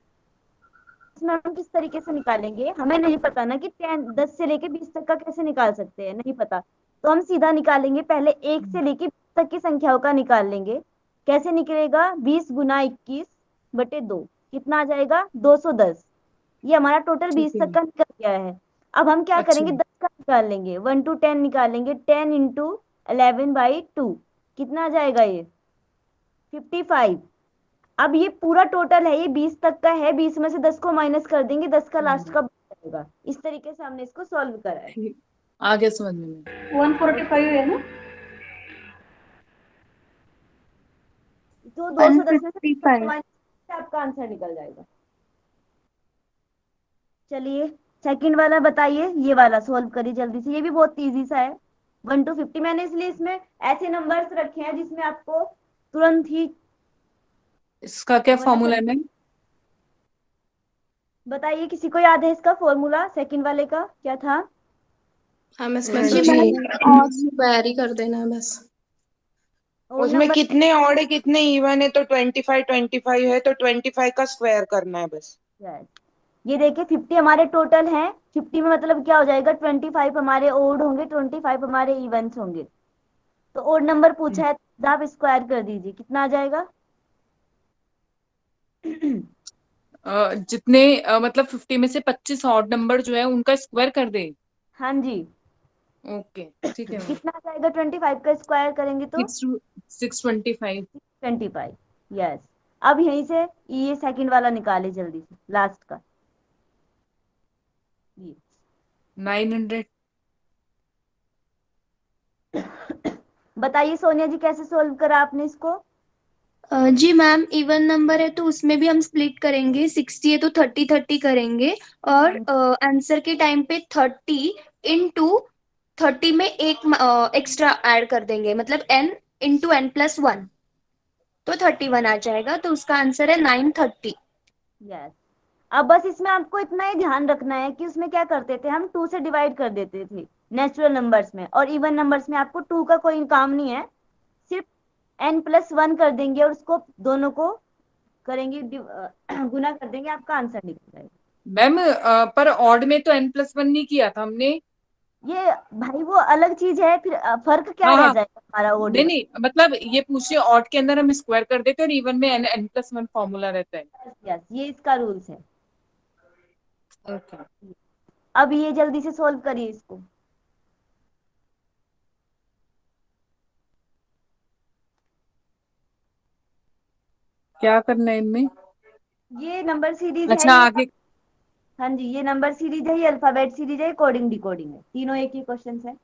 इसमें हम किस तरीके से निकालेंगे, हमें नहीं पता ना कि 10 से लेके 20 तक का कैसे निकाल सकते हैं, नहीं पता। तो हम सीधा निकालेंगे, पहले 1 से लेके 20 तक की संख्याओं का निकाल लेंगे। कैसे निकलेगा, 20 गुना 21 बटे 2, कितना आ जाएगा, 210। ये हमारा टोटल ठीक 20 है। तक का निकल गया है। अब हम क्या अच्छा, करेंगे, 10 का निकाल लेंगे, 1 to 10 निकालेंगे, 10 into 11 by 2, कितना आ जाएगा ये, 55। अब ये पूरा टोटल है, ये 20 तक का है, 20 में से 10 को माइनस कर देंगे, 10 का लास्ट का बचेगा। इस तरीके से हमने इसको सॉल्व करा है। ठीक, आ गया समझ में। 145 है ना? तो 210 में से 155। माइनस आपका आंसर निकल जाएगा। चलिए, सेकंड वाला बताइए, ये वाला सॉल्व करिए जल्दी से, ये भी बहुत इजी सा है। 1 to 50 मैंने इसलिए इसमें ऐसे नंबर्स रखे हैं जिसमें आपको तुरंत ही, इसका क्या वरना फॉर्मूला है मैम? बताइए, किसी को याद है इसका फॉर्मूला, सेकंड वाले का क्या था? हम इसमें जी कुछ मैम और स्क्वायर ही कर देना है बस। और उसमें नंबर, कितने ऑड है कितने इवन है, तो 25 है तो 25 का स्क्वायर करना है बस। ये देखिए 50 हमारे टोटल हैं, 50 में मतलब क्या हो जाएगा, 25 हमारे ओड होंगे, 25 हमारे इवन्स होंगे। तो ओड नंबर पूछा है तो आप स्क्वायर कर दीजिए, कितना आ जाएगा? जितने मतलब 50 में से 25 ऑड नंबर जो है उनका स्क्वायर कर दे। हाँ जी। ओके ठीक है मैम। कितना आ जाएगा? 25 का स्क्वायर करेंगे तो 625। 25। यस। अब यहीं से ये सेकंड वाला निकाले जल्दी से, लास्ट का। ये 900। बताइए सोनिया जी, कैसे सोल्व करा आपने इसको? जी मैम, इवन नंबर है तो उसमें भी हम स्प्लिट करेंगे, 60 है तो 30-30 करेंगे, और आंसर के टाइम पे 30 × 30 में एक एक्स्ट्रा ऐड कर देंगे, मतलब n × n+1, तो 31 आ जाएगा, तो उसका आंसर है 930। यस। अब बस इसमें आपको इतना ही ध्यान रखना है कि उसमें क्या करते थे हम, 2 से डिवाइड कर देते थे नेचुरल नंबर्स में, और इवन नंबर्स में आपको 2 का कोई काम नहीं है, सिर्फ n+1 कर देंगे और उसको दोनों को करेंगे गुना कर देंगे, आपका आंसर निकल जाएगा। मैम पर ऑड में तो n+1 नहीं किया था हमने। ये भाई वो अलग चीज है, फिर फर्क क्या हाँ रह हाँ। जाएगा हमारा ओड नहीं में? नहीं, मतलब ये पूछिए ऑड के अंदर हम स्क्वायर कर देते हैं और इवन में n+1 फॉर्मूला रहता है। यस, ये इसका रूल्स है। ओके। अब ये जल्दी से सोल्व करिए इसको। क्या करना है इनमें? ये नंबर सीरीज है अच्छा ये। आगे। हाँ जी, ये नंबर सीरीज है, ये अल्फाबेट सीरीज है, कोडिंग डिकोडिंग है, तीनों एक ही क्वेश्चन है।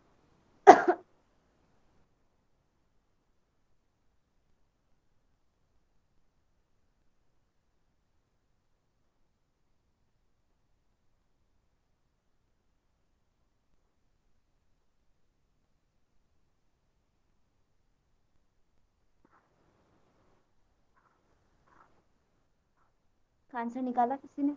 आंसर निकाला किसी ने?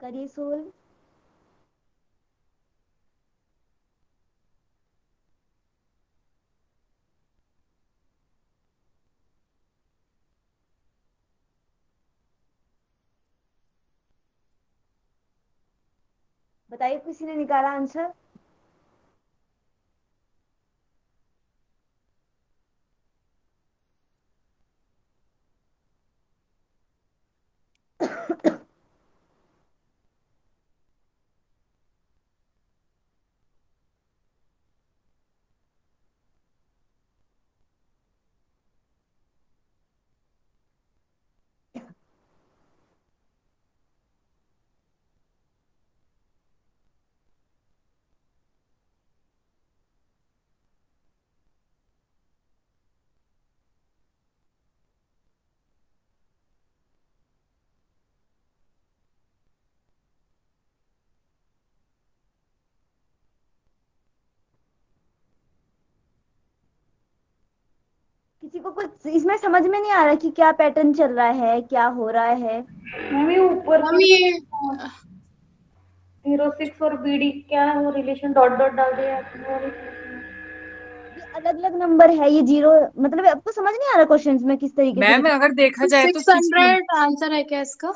करिए सोल्व। बताइए किसी ने निकाला आंसर? किसी को कुछ इसमें समझ में नहीं आ रहा कि क्या पैटर्न चल रहा है, क्या हो रहा है? मम्मी ऊपर हम ये 06 और BD क्या है वो रिलेशन, डॉट डॉट डाल दिया आपने और ये अलग अलग नंबर है, ये जीरो, मतलब आपको समझ नहीं आ रहा क्वेश्चंस में किस तरीके से मैम अगर देखा जाए तो 600 आंसर है क्या इसका?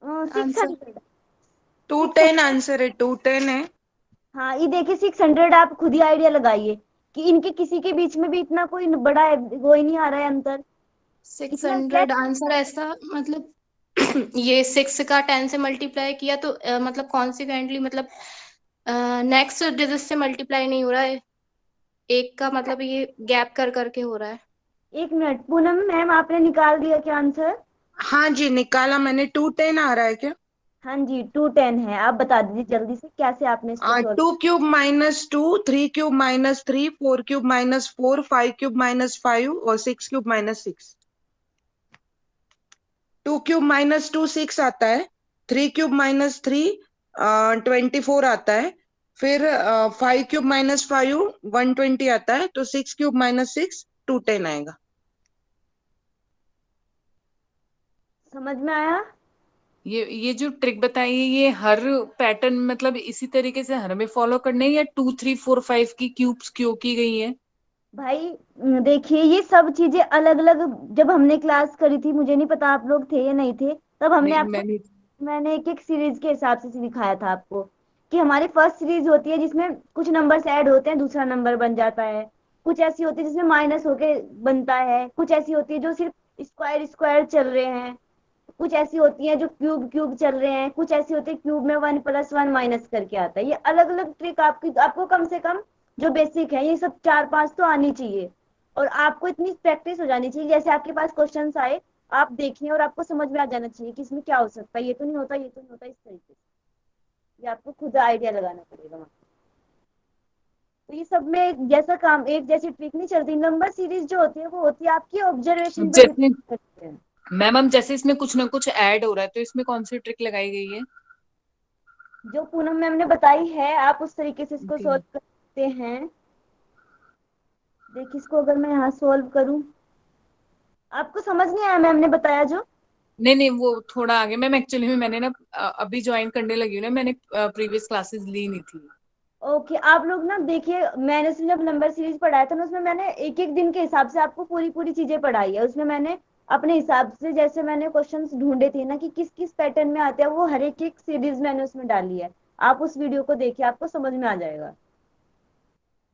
600। 210 आंसर है, 210 है। हाँ ये देखिए 600, आप खुद ही आइडिया लगाइए कि इनके किसी के बीच में भी इतना कोई बड़ा वो ही नहीं आ रहा है अंतर, इतना 600 आंसर ऐसा मतलब ये 6 का 10 से मल्टीप्लाई किया तो मतलब कॉन्सिक्वेंटली मतलब नेक्स्ट डिजिट से मल्टीप्लाई नहीं हो रहा है, एक का मतलब ये गैप कर करके हो रहा है। एक मिनट पूनम मैम, आपने निकाल दिया क्या आंसर? हाँ जी निकाला मैंने। 210 आ रहा है क्या? हाँ जी 210 है। आप बता दीजिए जल्दी से कैसे आपने इसको सॉल्व। 2³ - 2, 3³ - 3, 4³ - 4, 5³ - 5 और 6³ - 6। 2³ - 2 6 आता है, 3³ - 3 24 आता है, फिर 5³ - 5 120 आता है, तो 6³ - 6 210 आएगा। समझ में आया? ये जो ट्रिक बताई है ये हर पैटर्न मतलब इसी तरीके से हर में फॉलो करने हैं या 2 3 4 5 की क्यूब्स क्यों की गई है? भाई देखिए ये सब चीजें अलग अलग, जब हमने क्लास करी थी, मुझे नहीं पता आप लोग थे या नहीं थे, तब हमने नहीं आपको, मैंने मैंने एक एक सीरीज के हिसाब से सिखाया था आपको कि हमारी फर्स्ट सीरीज होती है जिसमें कुछ नंबर्स ऐड होते हैं, दूसरा नंबर बन जाता है। कुछ ऐसी होती है जिसमें माइनस होके बनता है, कुछ ऐसी होती है जो सिर्फ स्क्वायर स्क्वायर चल रहे हैं, कुछ ऐसी होती है जो क्यूब क्यूब चल रहे हैं, कुछ ऐसी होती है क्यूब में 1 + 1 माइनस करके आता है। ये अलग अलग ट्रिक आपकी, आपको कम से कम जो बेसिक है ये सब 4 5 तो आनी चाहिए। और आपको इतनी प्रैक्टिस हो जानी चाहिए, जैसे आपके पास क्वेश्चंस आए आप देखिए और आपको समझ में आ जाना चाहिए कि इसमें क्या हो सकता है, ये तो नहीं होता, ये तो नहीं होता, इस तरीके से ये आपको खुद आइडिया लगाना पड़ेगा वहाँ। तो ये सब में एक जैसा काम, एक जैसी ट्रिक नहीं चलती। नंबर सीरीज जो होती है वो होती है आपकी ऑब्जर्वेशन पे जैसे डिपेंड करती है। मैम हम जैसे इसमें कुछ ना कुछ ऐड हो रहा है तो इसमें कौन सी ट्रिक लगाई गई है? जो पूनम मैम ने बताई है आप उस तरीके से इसको Okay. सॉल्व कर सकते हैं। देखिए इसको अगर मैं यहाँ सॉल्व करूं, आपको समझ नहीं आया मैम ने बताया जो? नहीं नहीं वो थोड़ा आगे मैम एक्चुअली में मैंने ना अभी ज्वाइन करने लगी हूँ ना, मैंने प्रीवियस क्लासेस ली नहीं थी। ओके आप लोग ना देखिए, मैंने जब नंबर सीरीज पढ़ाया था ना उसमें मैंने एक एक दिन के हिसाब से आपको पूरी पूरी चीजें पढ़ाई है। उसमें मैंने अपने हिसाब से, जैसे मैंने क्वेश्चंस ढूंढे थे ना कि किस किस पैटर्न में आते हैं, वो हर एक एक सीरीज मैंने उसमें डाली है। आप उस वीडियो को देखिए, आपको समझ में आ जाएगा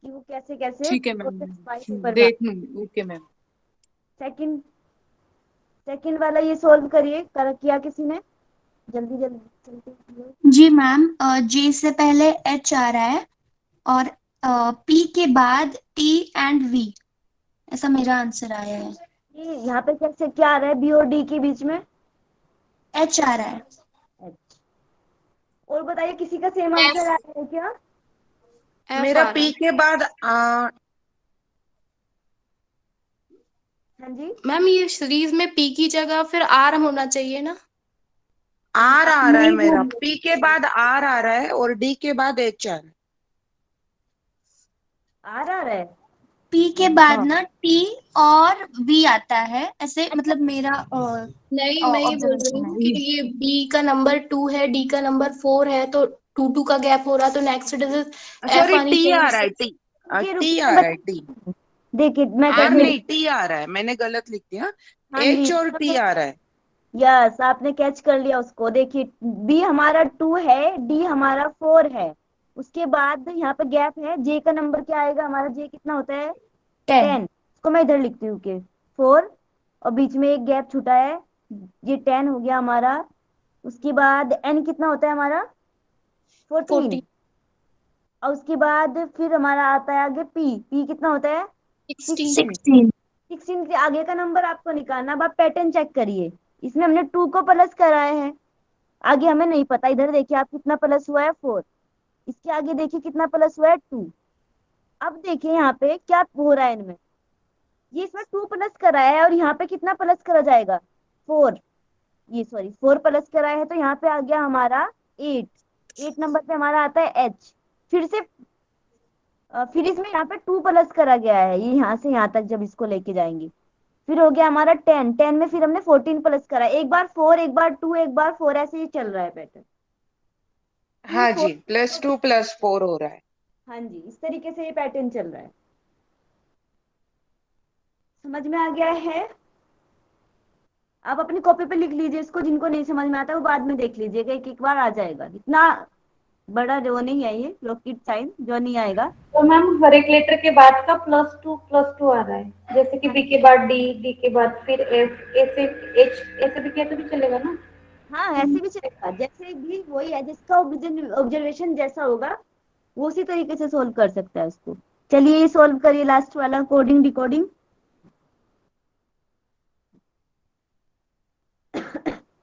कि वो कैसे कैसे ठीक है मैम, क्वेश्चन बाई पेपर में। देख लूंगी। Okay ma'am. सेकंड, सेकंड वाला ये सॉल्व करिए, कर किया किसी ने? जल्दी जल्दी जल्दी। जी मैम, जे से पहले एच आ रहा है और पी के बाद टी एंड वी, ऐसा मेरा आंसर आया है। ये यहाँ पे कैसे क्या आ रहा है, बी और डी के बीच में? एच आ रहा है। अच्छा। और बताइए किसी का सेम आंसर आ रहा है क्या? मेरा पी के बाद हाँ जी, मैम ये सीरीज में पी की जगह फिर आर होना चाहिए ना? आर आ रहा है, नहीं मेरा वो पी के बाद आर आ रहा है और डी के बाद एच आ रहा है। आर आ रहा है। पी के बाद हाँ ना टी और वी आता है, ऐसे अच्छा, मतलब मेरा नहीं मैं ये बोल रही ऑब्जर्वेशन हूँ है। कि ये बी का नंबर 2 है, डी का नंबर 4 है, तो 2 2 का गैप हो रहा तो नेक्स्ट डिजिट एफ सॉरी, आनी टी आ चाहिए रहा है, 6। टी रुकिए टी रुकिए आ मैं रहा है, टी। देखिए मैं आर करने, नहीं, टी आ रहा है, मैंने गलत लिख दिया। हाँ जी एच और टी आ रहा है। यस आपने कैच कर लिया उसको। देखिए बी हमारा 2 है, डी हमारा 4 है, उसके बाद यहाँ पे गैप है, जे का नंबर क्या आएगा हमारा, जे कितना होता है 10। 10। इसको मैं इधर लिखती हूँ कि 4 और बीच में एक गैप छूटा है, ये 10 हो गया हमारा। उसके बाद एन कितना होता है हमारा 14। 14 और उसके बाद फिर हमारा आता है आगे पी, पी कितना होता है 16 16। 16। 16 से आगे का नंबर आपको निकालना। अब आप पैटर्न चेक करिए, इसमें हमने 2 को प्लस कराए हैं, आगे हमें नहीं पता, इधर देखिए आप कितना प्लस हुआ है 4, इसके आगे देखिए कितना प्लस हुआ है 2। अब देखिए यहाँ पे क्या हो रहा है इनमें, ये इसमें 2 प्लस कराया है और यहाँ पे कितना प्लस करा जाएगा 4, ये सॉरी 4 प्लस कराया है, तो यहाँ पे आ गया हमारा 8। 8 नंबर पे हमारा आता है एच। फिर से फिर इसमें यहाँ पे 2 प्लस करा गया है, ये यहाँ से यहाँ तक जब इसको लेके जाएंगे, फिर हो गया हमारा 10। 10 में फिर हमने 14 प्लस करा, एक बार 4 एक बार 2 एक बार 4, ऐसे ही चल रहा है पैटर्न। हाँ जी, +2 +4 हो रहा है। हाँ जी इस तरीके से ये पैटर्न चल रहा है। समझ में आ गया है? आप अपनी कॉपी पे लिख लीजिए इसको, जिनको नहीं समझ में आता वो बाद में देख लीजिएगा, एक एक बार आ जाएगा। इतना बड़ा जो नहीं है ये रॉकेट साइन जो नहीं आएगा। तो मैम हर एक लेटर के बाद का +2 आ रहा है, जैसे कि बी के बाद डी, डी के बाद फिर एफ, ए से एच, ऐसे भी किया तो भी चलेगा ना? हाँ ऐसे भी चलेगा, जैसे भी वही है, जिसका ऑब्जर्वेशन जैसा होगा वो उसी तरीके से सोल्व कर सकता है उसको। चलिए ये सोल्व करिए लास्ट वाला, कोडिंग डिकोडिंग।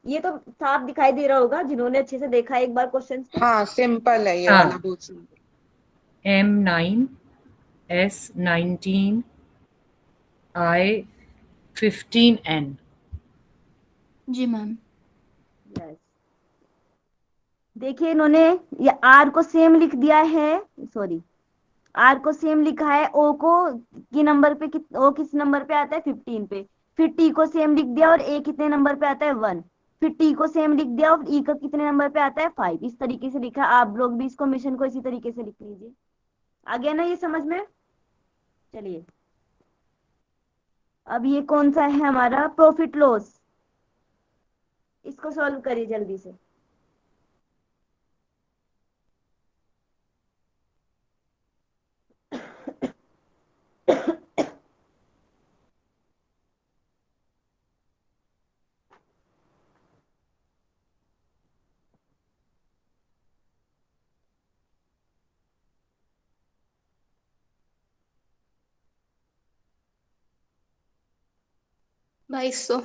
ये तो साफ दिखाई दे रहा होगा जिन्होंने अच्छे से देखा है एक बार क्वेश्चन को। हाँ सिंपल है ये हाँ। वाला, बहुत सिंपल। M9 S19 I15N। जी मैम। यस देखिए इन्होंने ये आर को सेम लिख दिया है, सॉरी आर को सेम लिखा है, ओ को की नंबर पे ओ किस नंबर पे आता है 15 पे। फिर टी को सेम लिख दिया और ए कितने नंबर पे आता है 1, फिर टी को सेम लिख दिया और ई का कितने नंबर पे आता है 5। इस तरीके से लिखा। आप लोग भी इसको मिशन को इसी तरीके से लिख लीजिए। आ गया ना ये समझ में? चलिए, अब ये कौन सा है हमारा प्रॉफिट लॉस, इसको सॉल्व करिए जल्दी से। बाईस सौ।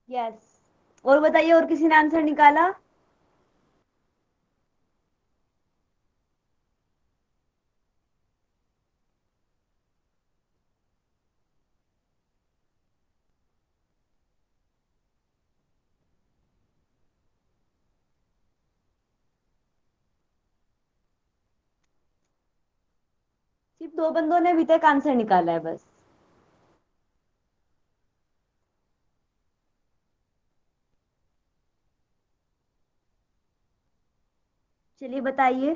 यस। और बताइए, और किसी ने आंसर निकाला? सिर्फ 2 बंदों ने अभी तक आंसर निकाला है बस। चलिए बताइए।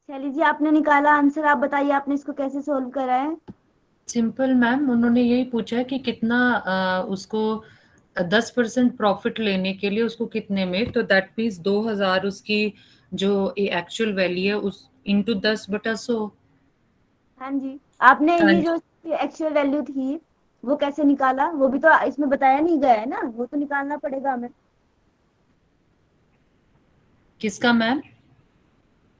शैली जी, आपने निकाला आंसर, आप बताइए आपने इसको कैसे सोल्व करा है? सिंपल मैम, उन्होंने यही पूछा है कि कितना उसको 10% प्रॉफिट लेने के लिए उसको कितने में, तो दैट मीन्स 2000 उसकी जो एक्चुअल वैल्यू है उस इंटू 10/100। हाँ जी। आपने हाँ ये जी। जो एक्चुअल वैल्यू थी वो कैसे निकाला? वो भी तो इसमें बताया नहीं गया है ना, वो तो निकालना पड़ेगा हमें। किसका मैम?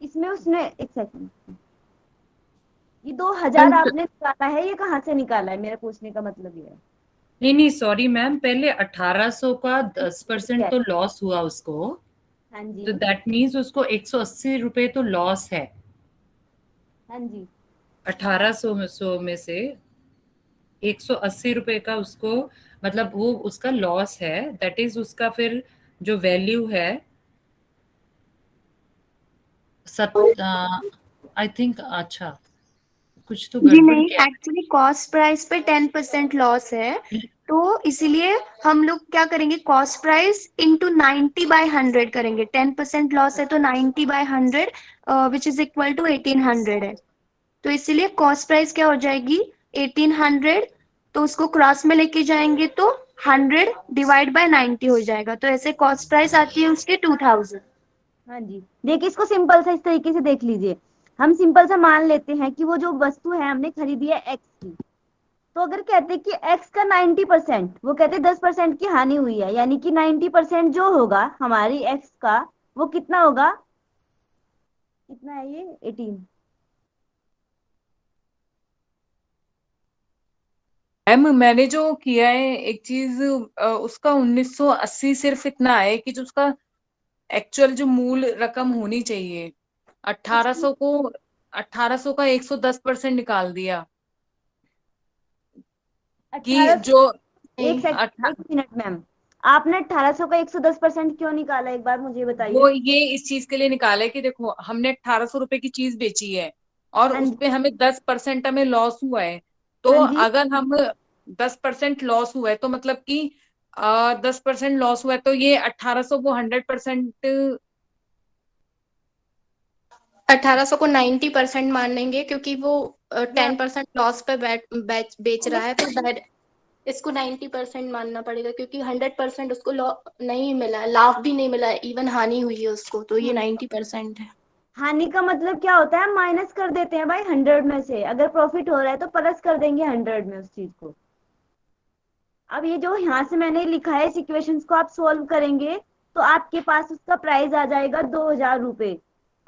इसमें उसने, एक सेकंड, ये 2000 आपने निकाला है, ये कहाँ से निकाला है? मेरा पूछने का मतलब ये है। नहीं नहीं, सॉरी मैम, पहले 1800 का 10% Yes, तो लॉस हुआ उसको, हाँ जी, तो दैट मीन्स उसको 180 रुपए तो लॉस है। हाँ जी, 1800 में से 180 रुपए का उसको, मतलब वो उसका लॉस है। दैट इज उसका फिर जो वैल्यू है सत आई थिंक, अच्छा कुछ तो जी गड़बड़ नहीं, किया एक्चुअली कॉस्ट प्राइस पे 10% लॉस है, तो इसीलिए हम लोग क्या करेंगे, कॉस्ट प्राइस इंटू 90/100 करेंगे। 10% लॉस है तो 90/100 विच इज इक्वल टू 1800 है। तो इसीलिए कॉस्ट प्राइस क्या हो जाएगी, 1800, तो उसको क्रॉस में लेके जाएंगे तो 100/90 हो जाएगा। तो ऐसे कॉस्ट प्राइस आती है उसके 2000। हाँ जी। देखिए, इसको सिंपल सा इस तरीके से देख लीजिए। हम सिंपल सा मान लेते हैं कि वो जो वस्तु है हमने खरीदी है एक्स की, तो अगर कहते कि एक्स का 90%, वो कहते 10% की हानि हुई है, यानी कि 90% जो होगा हमारी एक्स का, वो कितना होगा? कितना है ये? 18। मैम मैंने जो किया है एक चीज, उसका 1980 सिर्फ इतना है कि जो उसका एक्चुअल जो मूल रकम होनी चाहिए, 1800 को 1800 का 110% निकाल दिया कि 1800। जो एक सेकंड, एक मिनट मैम, आपने 1800 का 110% क्यों निकाला, एक बार मुझे वो बताइए। ये इस चीज के लिए निकाला है कि देखो हमने 1800 रुपए की चीज बेची है और हाँ उस जी, पे हमें 10% हमें लॉस हुआ है। तो हाँ जी, अगर हम 10% लॉस हुआ है तो मतलब कि 10% लॉस हुआ है तो ये 1800 को 100%। 1800 को 90% मान लेंगे क्योंकि वो या 10% लॉस पे बेच रहा है, तो इसको 90% मानना पड़ेगा क्योंकि 100% उसको नहीं मिला, लाभ भी नहीं मिला, इवन हानि हुई है उसको, तो ये 90% है। हानि का मतलब क्या होता है? माइनस कर देते हैं भाई 100 में से। अगर प्रॉफिट हो रहा है तो प्लस कर देंगे 100 में उस चीज को। अब ये जो यहाँ से मैंने लिखा है, इस इक्वेशंस को आप सोल्व करेंगे तो आपके पास उसका प्राइस आ जाएगा 2000 रुपए।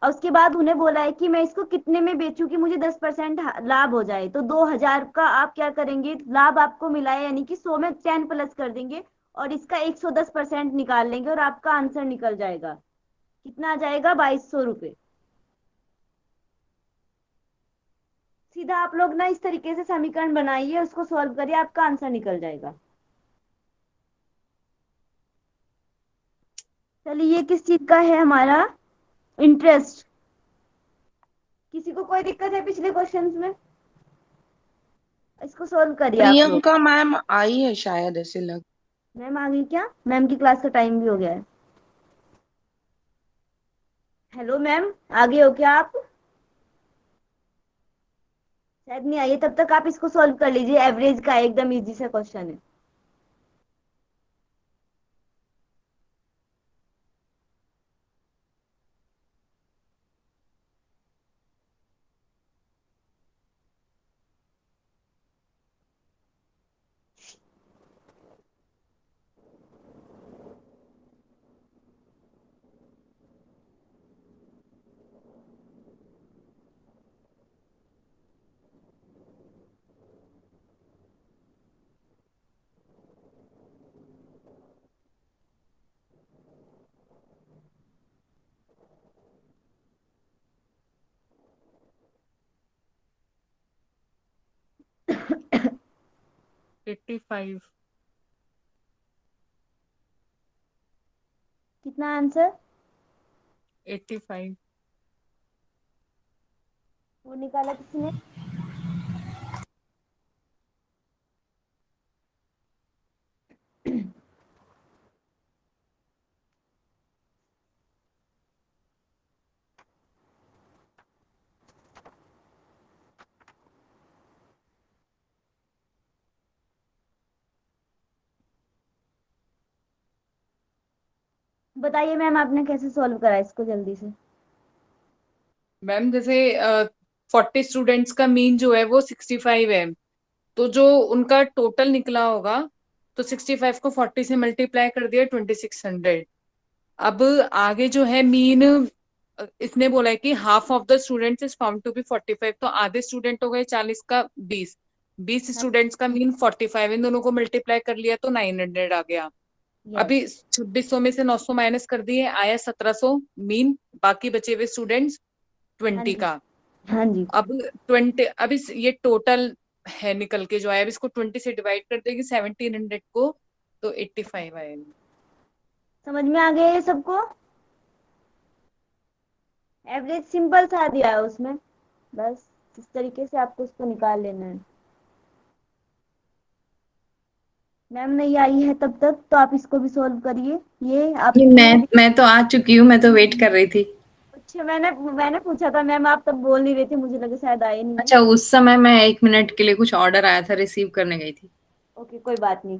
और उसके बाद उन्हें बोला है कि मैं इसको कितने में बेचूं कि मुझे 10% लाभ हो जाए। तो 2000 का आप क्या करेंगे, लाभ आपको मिला है यानी कि 100 में 10 प्लस कर देंगे और इसका 110% निकाल लेंगे और आपका आंसर निकल जाएगा। कितना आ जाएगा? 2200 रुपए। सीधा आप लोग ना इस तरीके से समीकरण बनाइए, उसको सॉल्व करिए, आपका आंसर निकल जाएगा। चलिए, ये किस चीज का है हमारा? इंटरेस्ट। किसी को कोई दिक्कत है पिछले क्वेश्चंस में? इसको सॉल्व करिए आप लोग। प्रियंका मैम आई है शायद, ऐसे लग। मैम आ गई क्या? मैम की क्लास का टाइम भी हो गया है। हेलो मैम, आ गए हो क्या आप? शायद नहीं आई है। तब तक आप इसको सॉल्व कर लीजिए, एवरेज का एकदम इजी सा क्वेश्चन है। Eighty five. कितना आंसर? 85। वो निकाला किसने? बताइए मैम, आपने कैसे सॉल्व करा इसको जल्दी से? मैम जैसे 40 स्टूडेंट्स का मीन जो है वो 65 है, तो जो उनका टोटल निकला होगा, तो 65 को 40 से मल्टीप्लाई कर दिया 2600। अब आगे जो है मीन, इसने बोला है कि half of the students is found to be 45, तो आधे स्टूडेंट हो गए 40 का 20, 20 हाँ। स्टूडेंट्स का मीन 45, इन दोनों को मल्टीप्लाई कर लिया तो 900 आ गया। यस। अभी 2600 में से 900 माइनस कर दिए, आया 1700 मीन, बाकी बचे हुए स्टूडेंट्स हाँ 20 जी। का। हाँ जी। अब 20, अब ये टोटल है निकल के जो आया, अब इसको 20 से डिवाइड कर देंगे 1700 को, तो 85 आएगा। समझ में आ गया ये सबको? एवरेज सिंपल सा दिया है उसमें, बस इस तरीके से आपको उसको निकाल लेना है। मैम नहीं आई है तब तक, तो आप इसको भी सॉल्व करिए। ये आप ये मैं तो आ चुकी हूँ, मैं तो वेट कर रही थी। अच्छा, मैंने पूछा था मैम, आप तब बोल नहीं रहे थे, मुझे लगा शायद आए नहीं है। अच्छा, उस समय मैं 1 मिनट के लिए कुछ ऑर्डर आया था, रिसीव करने गई थी। ओके, कोई बात नहीं।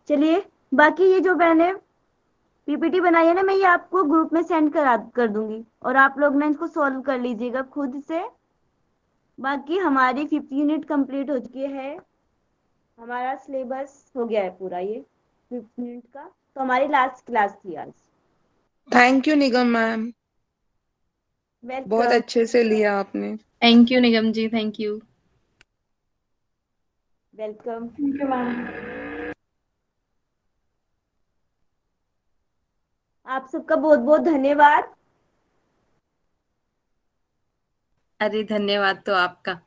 चलिए, बाकी ये जो मैंने पीपीटी बनाई है ना, मैं ये आपको ग्रुप में सेंड कर दूंगी, और आप लोग ना इसको सॉल्व कर लीजिएगा खुद से। बाकी हमारी 5th यूनिट कंप्लीट हो चुकी है, हमारा सिलेबस हो गया है पूरा ये 5th यूनिट का। तो हमारी लास्ट क्लास थी आज। थैंक यू निगम मैम, बहुत वेलकम। अच्छे से लिया आपने। Thank you Nigam ji, thank you. Welcome. Thank you ma'am. आप सबका बहुत बहुत धन्यवाद। अरे धन्यवाद तो आपका।